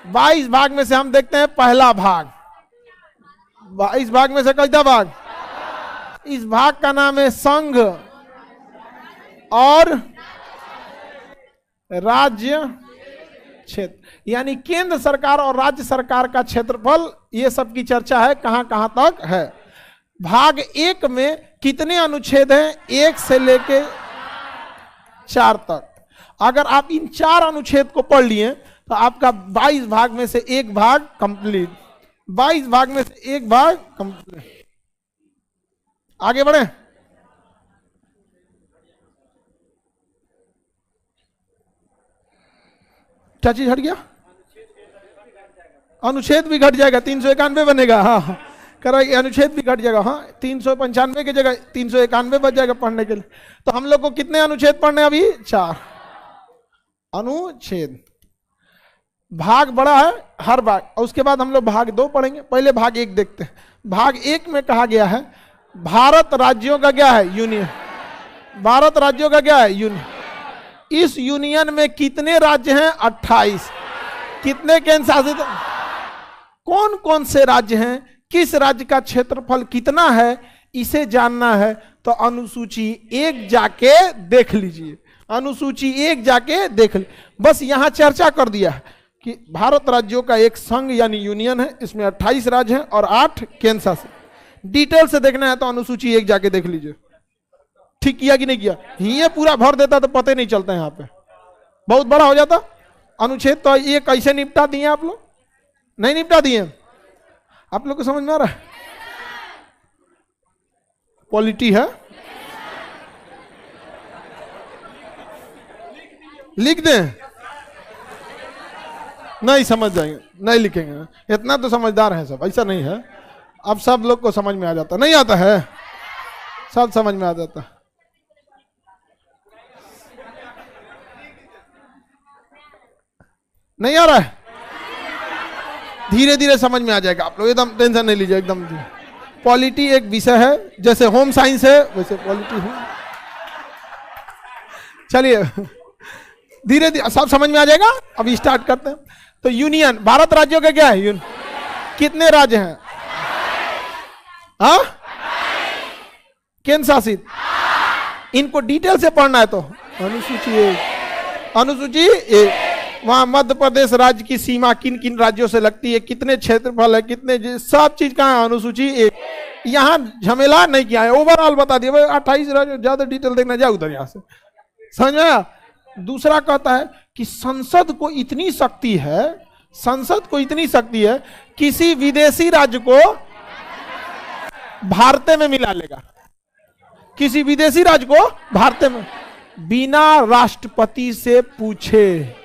22 भाग में से हम देखते हैं पहला भाग। 22 भाग में से कितना भाग? इस भाग का नाम है संघ और राज्य क्षेत्र, यानी केंद्र सरकार और राज्य सरकार का क्षेत्रफल, ये सब की चर्चा है कहां कहां तक है। भाग 1 में कितने अनुच्छेद हैं? 1 से लेके 4 तक। अगर आप इन 4 अनुच्छेद को पढ़ लिए तो आपका 22 भाग में से 1 भाग कंप्लीट, 22 भाग में से 1 भाग कंप्लीट। आगे बढ़े। क्या चीज हट गया? अनुच्छेद भी घट जाएगा, 391 बनेगा। हाँ करें, अनुच्छेद भी घट जाएगा। हाँ 395 की जगह 391 बच जाएगा पढ़ने के लिए। तो हम लोग को कितने अनुच्छेद पढ़ने? अभी 4 अनुच्छेद। भाग बड़ा है हर भाग, और उसके बाद हम लोग भाग 2 पढ़ेंगे। पहले भाग 1 देखते हैं। भाग 1 में कहा गया है भारत राज्यों का क्या है? यूनियन। भारत राज्यों का क्या है? यूनियन। इस यूनियन में कितने राज्य हैं? 28। कितने केंद्र शासित? कौन कौन से राज्य हैं, किस राज्य का क्षेत्रफल कितना है, इसे जानना है तो अनुसूची 1 जाके देख लीजिए। अनुसूची 1 जाके देख ले। बस यहां चर्चा कर दिया है कि भारत राज्यों का एक संघ यानी यूनियन है, इसमें 28 राज्य हैं और 8 केंद्र शासित। डिटेल से देखना है तो अनुसूची 1 जाके देख लीजिए। ठीक किया कि नहीं किया? ये पूरा भर देता तो पता नहीं चलता, यहाँ पे बहुत बड़ा हो जाता अनुच्छेद। तो ये कैसे निपटा दिए आप लोग? नहीं निपटा दिए आप लोग को? समझ में आ रहा है? पॉलिटी है, लिख दें, नहीं समझ जाएंगे, नहीं लिखेंगे। इतना तो समझदार है सब, ऐसा नहीं है। अब सब लोग को समझ में आ जाता, नहीं आता है? सब समझ में आ जाता। नहीं आ रहा है? धीरे धीरे समझ में आ जाएगा आप लोग, एकदम टेंशन नहीं लीजिए, एकदम। पॉलिटी एक विषय है, जैसे होम साइंस है वैसे पॉलिटी है। चलिए धीरे धीरे सब समझ में आ जाएगा। अभी स्टार्ट करते हैं। तो यूनियन, भारत राज्यों का क्या है? कितने राज्य हैं? हाँ, केंद्र शासित। इनको डिटेल से पढ़ना है तो अनुसूची 1, अनुसूची 1। वहां मध्य प्रदेश राज्य की सीमा किन किन राज्यों से लगती है, कितने क्षेत्रफल है, कितने, सब चीज कहाँ है? अनुसूची 1। यहाँ झमेला नहीं किया है, ओवरऑल बता दिया। 28 राज्य, ज्यादा डिटेल देखना, जाए उधर यहाँ से। समझ में आया? दूसरा कहता है कि संसद को इतनी शक्ति है, संसद को इतनी शक्ति है, किसी विदेशी राज्य को भारत में मिला लेगा। किसी विदेशी राज्य को भारत में, बिना राष्ट्रपति से पूछे,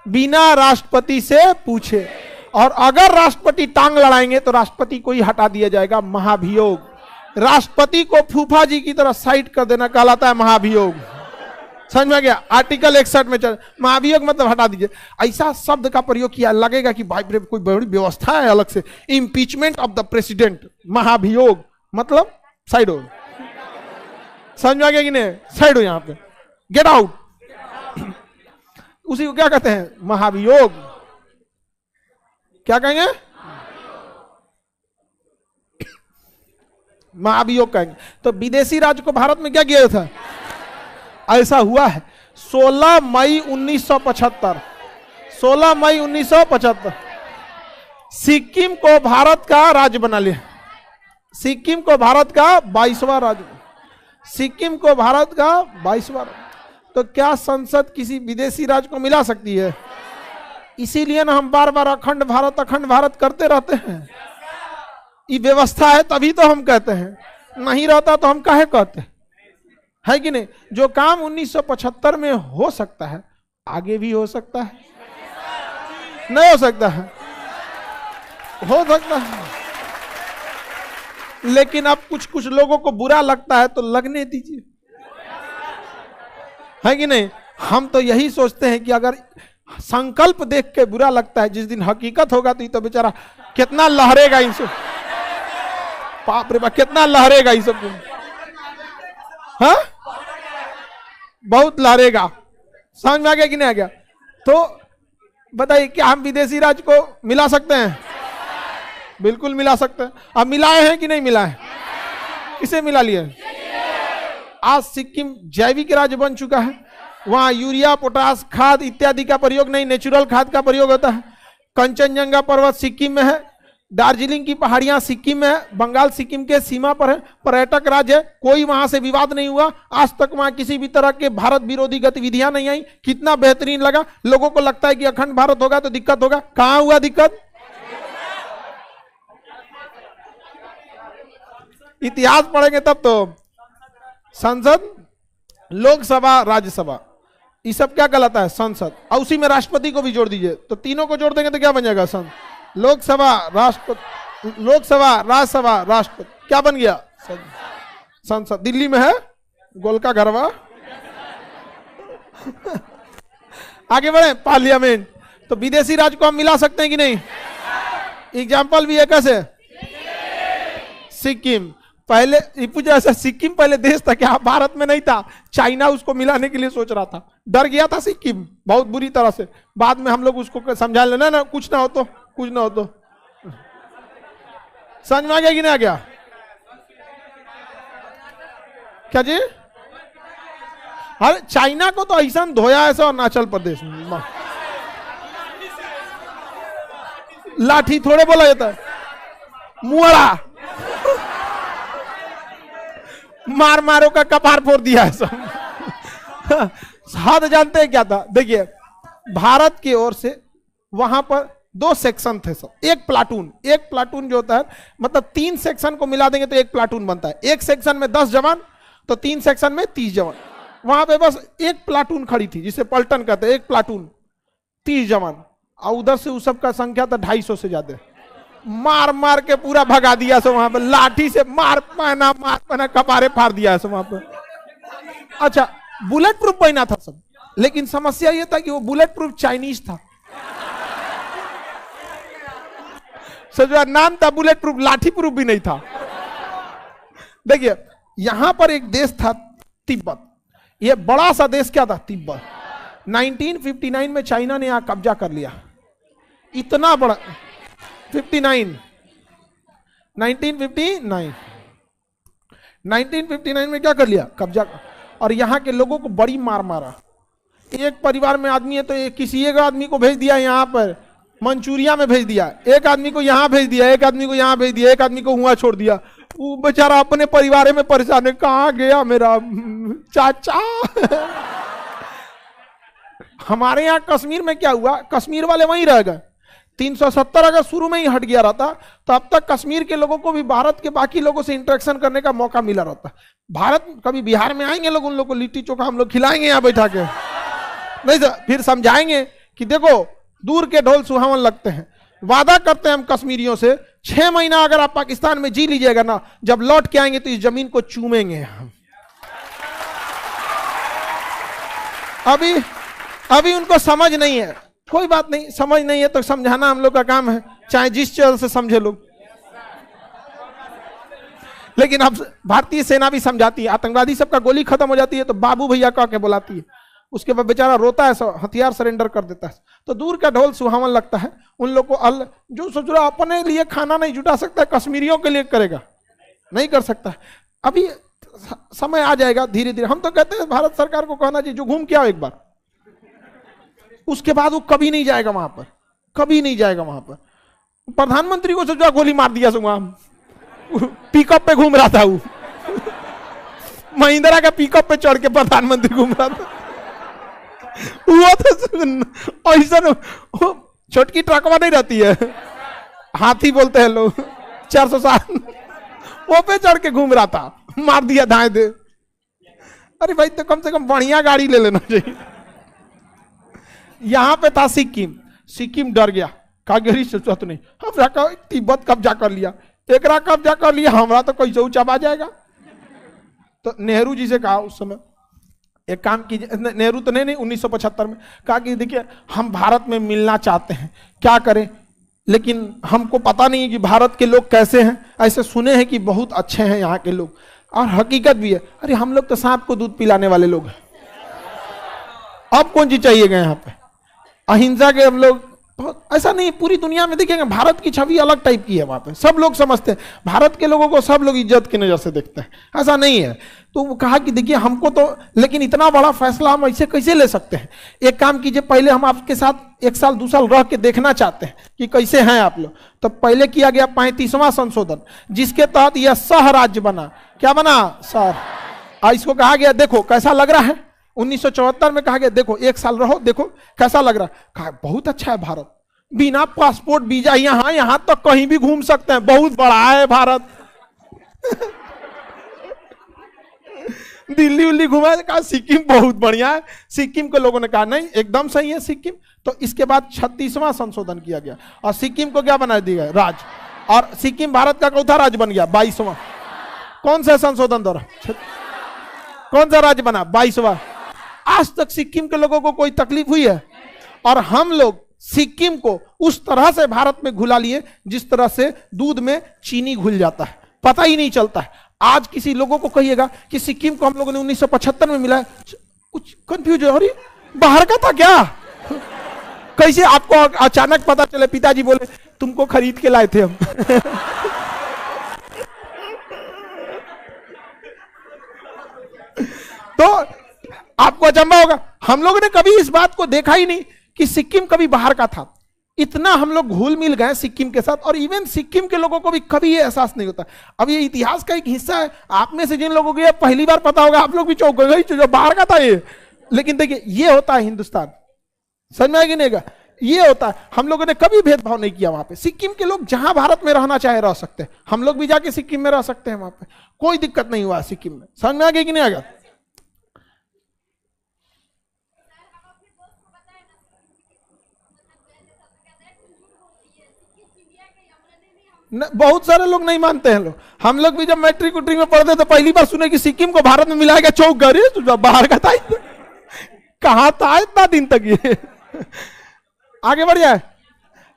बिना राष्ट्रपति से पूछे। और अगर राष्ट्रपति टांग लड़ाएंगे तो राष्ट्रपति को ही हटा दिया जाएगा। महाभियोग। राष्ट्रपति को फूफा जी की तरह साइड कर देना कहलाता है महाभियोग। समझ में गया? आर्टिकल 61 में चल, महाभियोग मतलब हटा दीजिए। ऐसा शब्द का प्रयोग किया, लगेगा कि भाई कोई बड़ी व्यवस्था है अलग से। इम्पीचमेंट ऑफ द प्रेसिडेंट, महाभियोग मतलब साइड हो। समझ में आ गया कि नहीं? साइड हो यहाँ पे, गेट आउट। उसी को क्या कहते हैं? महाभियोग। क्या कहेंगे? महाभियोग कहेंगे। तो विदेशी राज्य को भारत में क्या किया था? ऐसा हुआ है 16 मई 1975। 16 मई 1975 सिक्किम को भारत का राज्य बना लिया। सिक्किम को भारत का 22वां राज्य, सिक्किम को भारत का 22वां। तो क्या संसद किसी विदेशी राज्य को मिला सकती है? इसीलिए ना हम बार बार अखंड भारत करते रहते हैं। ये व्यवस्था है तभी तो हम कहते हैं, नहीं रहता तो हम काहे कहते हैं? है कि नहीं? जो काम 1975 में हो सकता है आगे भी हो सकता है, नहीं हो सकता है? हो सकता है। लेकिन अब कुछ कुछ लोगों को बुरा लगता है तो लगने दीजिए, है कि नहीं? हम तो यही सोचते हैं कि अगर संकल्प देख के बुरा लगता है, जिस दिन हकीकत होगा तो बेचारा कितना लहरेगा इन सब। बाप रे बाप, कितना लहरेगा इन सब। हाँ, बहुत लहरेगा। समझ में आ गया कि नहीं आ गया? तो बताइए, क्या हम विदेशी राज्य को मिला सकते हैं? बिल्कुल मिला सकते हैं। अब मिलाए हैं कि नहीं मिलाए? किसे मिला लिए? आज सिक्किम जैविक राज्य बन चुका है। वहां यूरिया, पोटास, खाद इत्यादि का प्रयोग नहीं, नेचुरल खाद का प्रयोग होता है। कंचनजंगा पर्वत सिक्किम में है, दार्जिलिंग की पहाड़ियां सिक्किम में है, बंगाल सिक्किम के सीमा पर है, पर्यटक राज्य है। कोई वहां से विवाद नहीं हुआ आज तक। वहां किसी भी तरह के भारत विरोधी गतिविधियां नहीं आई। कितना बेहतरीन लगा। लोगों को लगता है कि अखंड भारत होगा तो दिक्कत होगा। कहां हुआ दिक्कत? इतिहास पढ़ेंगे तब तो। संसद, लोकसभा, राज्यसभा, ये सब क्या कहलाता है? संसद। और उसी में राष्ट्रपति को भी जोड़ दीजिए तो तीनों को जोड़ देंगे तो क्या बन जाएगा? लोकसभा, राष्ट्रपति, लोकसभा, राज्यसभा, राष्ट्रपति, क्या बन गया? संसद। दिल्ली में है गोलका घरवा। आगे बढ़े, पार्लियामेंट। तो विदेशी राज्य को हम मिला सकते हैं कि नहीं? एग्जाम्पल भी है कैसे? सिक्किम। पहले पूछा ऐसा, सिक्किम पहले देश था क्या? भारत में नहीं था। चाइना उसको मिलाने के लिए सोच रहा था, डर गया था सिक्किम बहुत बुरी तरह से। बाद में हम लोग उसको समझा लेना ना, कुछ ना हो तो, कुछ ना हो तो। समझ में आ गया कि नहीं आ गया? क्या जी? अरे चाइना को तो ऐसा धोया ऐसा अरुणाचल प्रदेश में, लाठी थोड़े बोला जाता है, मुआड़ा मार मारो का कपार फोड़ दिया है सब। हद जानते हैं क्या था? देखिए भारत की ओर से वहां पर 2 सेक्शन थे सब, एक प्लाटून जो होता है, मतलब 3 सेक्शन को मिला देंगे तो एक प्लाटून बनता है। एक सेक्शन में 10 जवान तो 3 सेक्शन में 30 जवान। वहां पे बस एक प्लाटून खड़ी थी जिसे पलटन कहते हैं, एक प्लाटून 30 जवान, और उधर से उस सब का संख्या था 250 से ज्यादा। मार मार के पूरा भगा दिया सो वहां पे, लाठी से मार पहना कपारे फाड़ दिया सो वहां पे। अच्छा बुलेट प्रूफ पहना था सब, लेकिन समस्या यह था कि वो बुलेट प्रूफ चाइनीज था। सो नाम था बुलेट प्रूफ, लाठी प्रूफ भी नहीं था। देखिए यहां पर एक देश था तिब्बत, ये बड़ा सा देश क्या था? तिब्बत। 1959 में चाइना ने यहां कब्जा कर लिया, इतना बड़ा 1959 में क्या कर लिया? कब्जा। और यहाँ के लोगों को बड़ी मार मारा। एक परिवार में आदमी है तो किसी एक आदमी को भेज दिया यहाँ पर मंचूरिया में भेज दिया, एक आदमी को यहाँ भेज दिया, एक आदमी को यहाँ भेज दिया, एक आदमी को हुआ छोड़ दिया। वो बेचारा अपने परिवार में परेशान है, कहाँ गया मेरा चाचा। हमारे यहाँ कश्मीर में क्या हुआ? कश्मीर वाले वहीं रह गए। 370 अगर शुरू में ही हट गया रहता तो अब तक कश्मीर के लोगों को भी भारत के बाकी लोगों से इंटरेक्शन करने का मौका मिला रहता। भारत कभी बिहार में आएंगे लोग, उन लोग को लिट्टी चोखा हम लोग खिलाएंगे यहाँ बैठा के, नहीं तो फिर समझाएंगे कि देखो दूर के ढोल सुहावन लगते हैं। वादा करते हैं हम कश्मीरियों से, 6 महीना अगर आप पाकिस्तान में जी लीजिएगा ना, जब लौट के आएंगे तो इस जमीन को चूमेंगे हम। अभी उनको समझ नहीं है, कोई बात नहीं, समझ नहीं है तो समझाना हम लोग का काम है, चाहे जिस चैनल से समझे लोग। लेकिन अब भारतीय सेना भी समझाती है, आतंकवादी सबका गोली खत्म हो जाती है तो बाबू भैया कह के बुलाती है, उसके बाद बेचारा रोता है, हथियार सरेंडर कर देता है। तो दूर का ढोल सुहावन लगता है उन लोग को। जो सोच रहा अपने लिए खाना नहीं जुटा सकता, कश्मीरियों के लिए करेगा, नहीं कर सकता। अभी समय आ जाएगा धीरे धीरे। हम तो कहते हैं भारत सरकार को कहना चाहिए जो घूम के आओ एक बार, उसके बाद वो कभी नहीं जाएगा वहां पर, कभी नहीं जाएगा वहां पर। प्रधानमंत्री को सोचा गोली मार दिया सो, वहां पिकअप पे घूम रहा था वो, महिंद्रा का पिकअप पे चढ़ के प्रधानमंत्री घूम रहा था। वो तो ऐसा छोटकी ट्रकवा नहीं रहती है, हाथी बोलते हैं लोग, 407 वो पे चढ़ के घूम रहा था, मार दिया धाए दे। अरे भाई तो कम से कम बढ़िया गाड़ी ले लेना चाहिए। यहां पे था सिक्किम डर गया, कागेरी से तो नहीं, हम तिब्बत कब्जा कर लिया, एकरा कब्जा कर लिया, हमारा तो कोई ऊंचा आ जाएगा। तो नेहरू जी से कहा उस समय एक काम कीजिए, नेहरू तो नहीं 1975 में कहा कि देखिए हम भारत में मिलना चाहते हैं, क्या करें, लेकिन हमको पता नहीं है कि भारत के लोग कैसे हैं। ऐसे सुने हैं कि बहुत अच्छे हैं यहाँ के लोग, और हकीकत भी है। अरे हम लोग तो सांप को दूध पिलाने वाले लोग हैं, अब कौन चीज चाहिए गए यहाँ पे? अहिंसा के हम लोग, ऐसा नहीं, पूरी दुनिया में देखिएगा भारत की छवि अलग टाइप की है। वहां पे सब लोग समझते हैं, भारत के लोगों को सब लोग इज्जत की नजर से देखते हैं, ऐसा नहीं है। तो वो कहा कि देखिए हमको तो, लेकिन इतना बड़ा फैसला हम ऐसे कैसे ले सकते हैं? एक काम कीजिए, पहले हम आपके साथ 1 साल 2 साल रह के देखना चाहते हैं कि कैसे हैं आप लोग। तो पहले किया गया 35वां संशोधन, जिसके तहत यह सह राज्य बना। क्या बना? सह। इसको कहा गया देखो कैसा लग रहा है। 1974 में कहा गया देखो 1 साल रहो, देखो कैसा लग रहा है। कहा बहुत अच्छा है भारत, बिना पासपोर्ट वीजा यहां तक कहीं भी घूम सकते हैं, बहुत बड़ा है भारत। दिल्ली उल्ली घुमा, कहा सिक्किम बहुत बढ़िया है। सिक्किम के लोगों ने कहा नहीं एकदम सही है सिक्किम। तो इसके बाद 36वां संशोधन किया गया और सिक्किम को क्या बना दिया राज्य, और सिक्किम भारत का चौथा राज्य बन गया। 22वां कौन सा संशोधन द्वारा, कौन सा राज्य बना? 22वां। आज तक सिक्किम के लोगों को कोई तकलीफ हुई है? और हम लोग सिक्किम को उस तरह से भारत में घुला लिए जिस तरह से दूध में चीनी घुल जाता है, पता ही नहीं चलता है। आज किसी लोगों को कहिएगा कि सिक्किम को हम लोगों ने 1975 में मिला है, कुछ कंफ्यूज हो रही, बाहर का था क्या? कैसे आपको अचानक पता चले? पिताजी बोले तुमको खरीद के लाए थे हम। तो आपको अचंभा होगा, हम लोगों ने कभी इस बात को देखा ही नहीं कि सिक्किम कभी बाहर का था। इतना हम लोग घुल मिल गए सिक्किम के साथ, और इवन सिक्किम के लोगों को भी कभी ये एहसास नहीं होता। अब ये इतिहास का एक हिस्सा है। आप में से जिन लोगों को ये पहली बार पता होगा, आप लोग भी चौंक गए जो बाहर का था ये। लेकिन देखिए, ये होता है हिंदुस्तान, समझ में आएगी नहीं का, ये होता है। हम लोगों ने कभी भेदभाव नहीं किया वहां पे। सिक्किम के लोग जहां भारत में रहना चाहे रह सकते हैं, हम लोग भी जाके सिक्किम में रह सकते हैं, वहां पे कोई दिक्कत नहीं हुआ सिक्किम में। समझ में आ गया कि नहीं आएगा? बहुत सारे लोग नहीं मानते हैं लोग। हम लोग भी जब मैट्रिक उट्रिक में पढ़ते तो पहली बार सुने कि सिक्किम को भारत में मिलाएगा, चौक गए, तो बाहर का था, कहां था इतना दिन तक ये। आगे बढ़ जाए,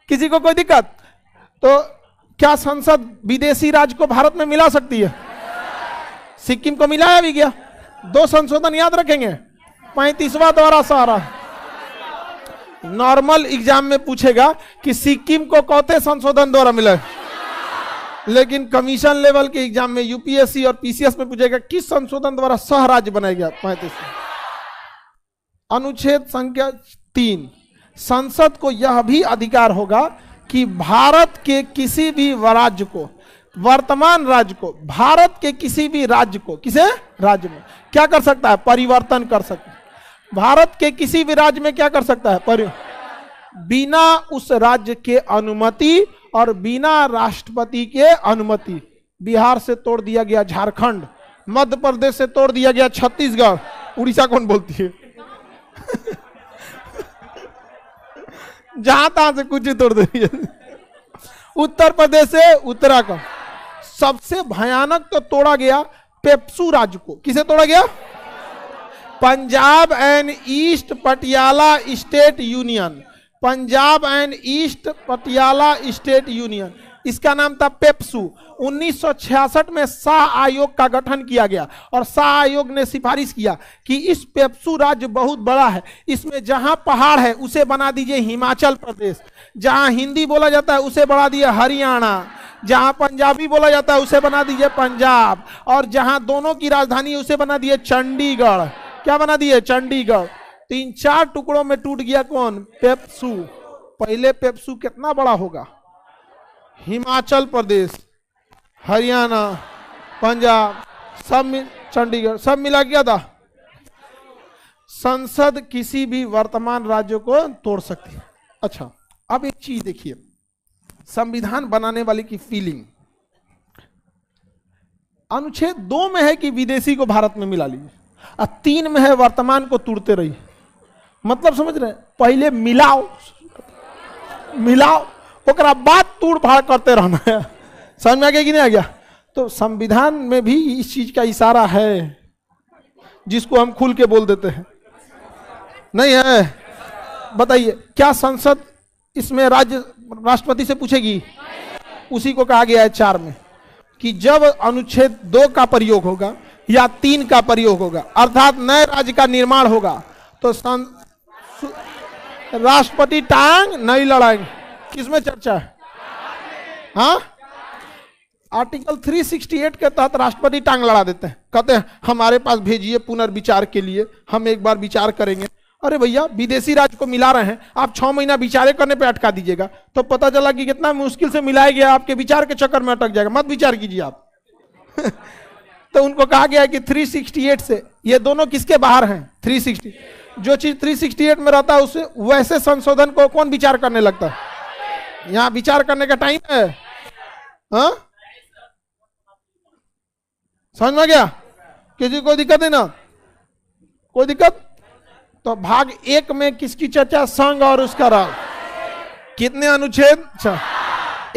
किसी को कोई दिक्कत? तो क्या संसद विदेशी राज्य को भारत में मिला सकती है? सिक्किम को मिलाया भी गया। 2 संशोधन याद रखेंगे, 35वां द्वारा सारा। नॉर्मल एग्जाम में पूछेगा कि सिक्किम को कौथे संशोधन द्वारा मिला, लेकिन कमीशन लेवल के एग्जाम में यूपीएससी और पीसीएस में पूछेगा किस संशोधन द्वारा सह राज्य बनाया गया। 35 अनुच्छेद संख्या 3, संसद को यह भी अधिकार होगा कि भारत के किसी भी राज्य को, वर्तमान राज्य को, भारत के किसी भी राज्य को, किसे राज्य में क्या कर सकता है? परिवर्तन कर सकता है। भारत के किसी भी राज्य में क्या कर सकता है? बिना उस राज्य के अनुमति और बिना राष्ट्रपति के अनुमति। बिहार से तोड़ दिया गया झारखंड, मध्य प्रदेश से तोड़ दिया गया छत्तीसगढ़, उड़ीसा कौन बोलती है? जहां तहां से कुछ तोड़ दिया। उत्तर प्रदेश से उत्तराखंड। सबसे भयानक तो तोड़ा गया पेप्सू राज्य को। किसे तोड़ा गया? Punjab and east Patiala state union. Punjab and east Patiala state union, इसका नाम था पेप्सू। 1966 में शाह आयोग का गठन किया गया और शाह आयोग ने सिफारिश किया कि इस पेप्सू राज्य बहुत बड़ा है, इसमें जहां पहाड़ है उसे बना दीजिए हिमाचल प्रदेश, जहां हिंदी बोला जाता है उसे बढ़ा दीजिए हरियाणा, जहां पंजाबी बोला जाता है उसे बना दीजिए पंजाब, और जहां दोनों की राजधानी है उसे बना दिए चंडीगढ़। क्या बना दिए? चंडीगढ़। 3-4 टुकड़ों में टूट गया कौन? पेप्सू। पहले पेप्सू कितना बड़ा होगा? हिमाचल प्रदेश, हरियाणा, पंजाब, सब चंडीगढ़, सब मिला गया था। संसद किसी भी वर्तमान राज्य को तोड़ सकती है। अच्छा, अब एक चीज देखिए, संविधान बनाने वाले की फीलिंग। अनुच्छेद 2 में है कि विदेशी को भारत में मिला लीजिए, और 3 में है वर्तमान को तोड़ते रहिए। मतलब समझ रहे हैं? पहले मिलाओ, मिलाओ, ओकरा बाद तोड़ फाड़ करते रहना है। समझ में आ गया कि नहीं आ गया? तो संविधान में भी इस चीज का इशारा है, जिसको हम खुल के बोल देते हैं। नहीं है? बताइए, क्या संसद इसमें राज्य राष्ट्रपति से पूछेगी? उसी को कहा गया है 4 में कि जब अनुच्छेद 2 का प्रयोग होगा या 3 का प्रयोग होगा, अर्थात नए राज्य का निर्माण होगा, तो राष्ट्रपति टांग नहीं लड़ाएंगे। किसमें चर्चा है? हाँ, आर्टिकल 368 के तहत राष्ट्रपति टांग लड़ा देते हैं, कहते हैं हमारे पास भेजिए पुनर्विचार के लिए, हम एक बार विचार करेंगे। अरे भैया, विदेशी राज्य को मिला रहे हैं, आप 6 महीना विचारे करने पे अटका दीजिएगा, तो पता चला कि कितना मुश्किल से मिलाया गया, आपके विचार के चक्कर में अटक जाएगा, मत विचार कीजिए आप। तो उनको कहा गया है कि 368 से, ये दोनों किसके बाहर हैं? 360। जो चीज 368 में रहता है उसे वैसे संशोधन को कौन विचार करने लगता है? यहां विचार करने का टाइम है? हाँ, समझ में गया? किसी को दिक्कत है ना? कोई दिक्कत? तो भाग 1 में किसकी चर्चा? संघ और उसका राज। कितने अनुच्छेद?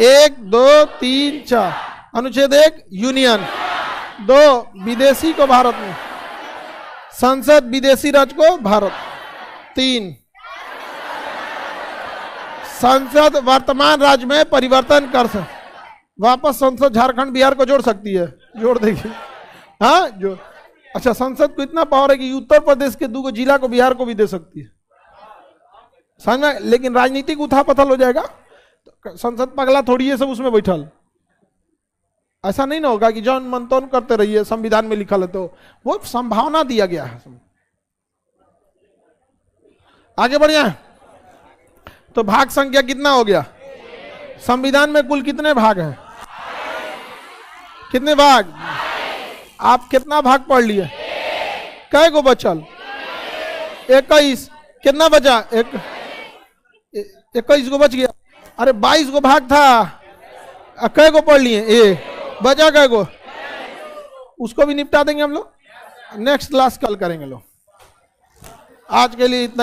1, 2, 3, 4। अनुच्छेद 1 यूनियन, 2 विदेशी को भारत में, संसद विदेशी राज्य को भारत, 3 संसद वर्तमान राज्य में परिवर्तन कर सकती, वापस संसद झारखंड बिहार को जोड़ सकती है, जोड़ देगी। हाँ, जो अच्छा, संसद को इतना पावर है कि उत्तर प्रदेश के 2 जिला को बिहार को भी दे सकती है, समझ में? लेकिन राजनीतिक उथापथल हो जाएगा, तो संसद पगला थोड़ी है सब उसमें बैठल। ऐसा नहीं ना होगा कि जन मंतन करते रहिए, संविधान में लिखा है, तो वो संभावना दिया गया है। आगे बढ़िए। तो भाग संख्या कितना हो गया? संविधान में कुल कितने भाग हैं? कितने भाग? आप कितना भाग पढ़ लिए? कै गो बचल? 21। कितना बचा? 21 गो बच गया। अरे 22 गो भाग था, कै गो पढ़ लिए? बचा कै गो? उसको भी निपटा देंगे हम लोग, नेक्स्ट क्लास कल करेंगे लोग। आज के लिए इतना ही।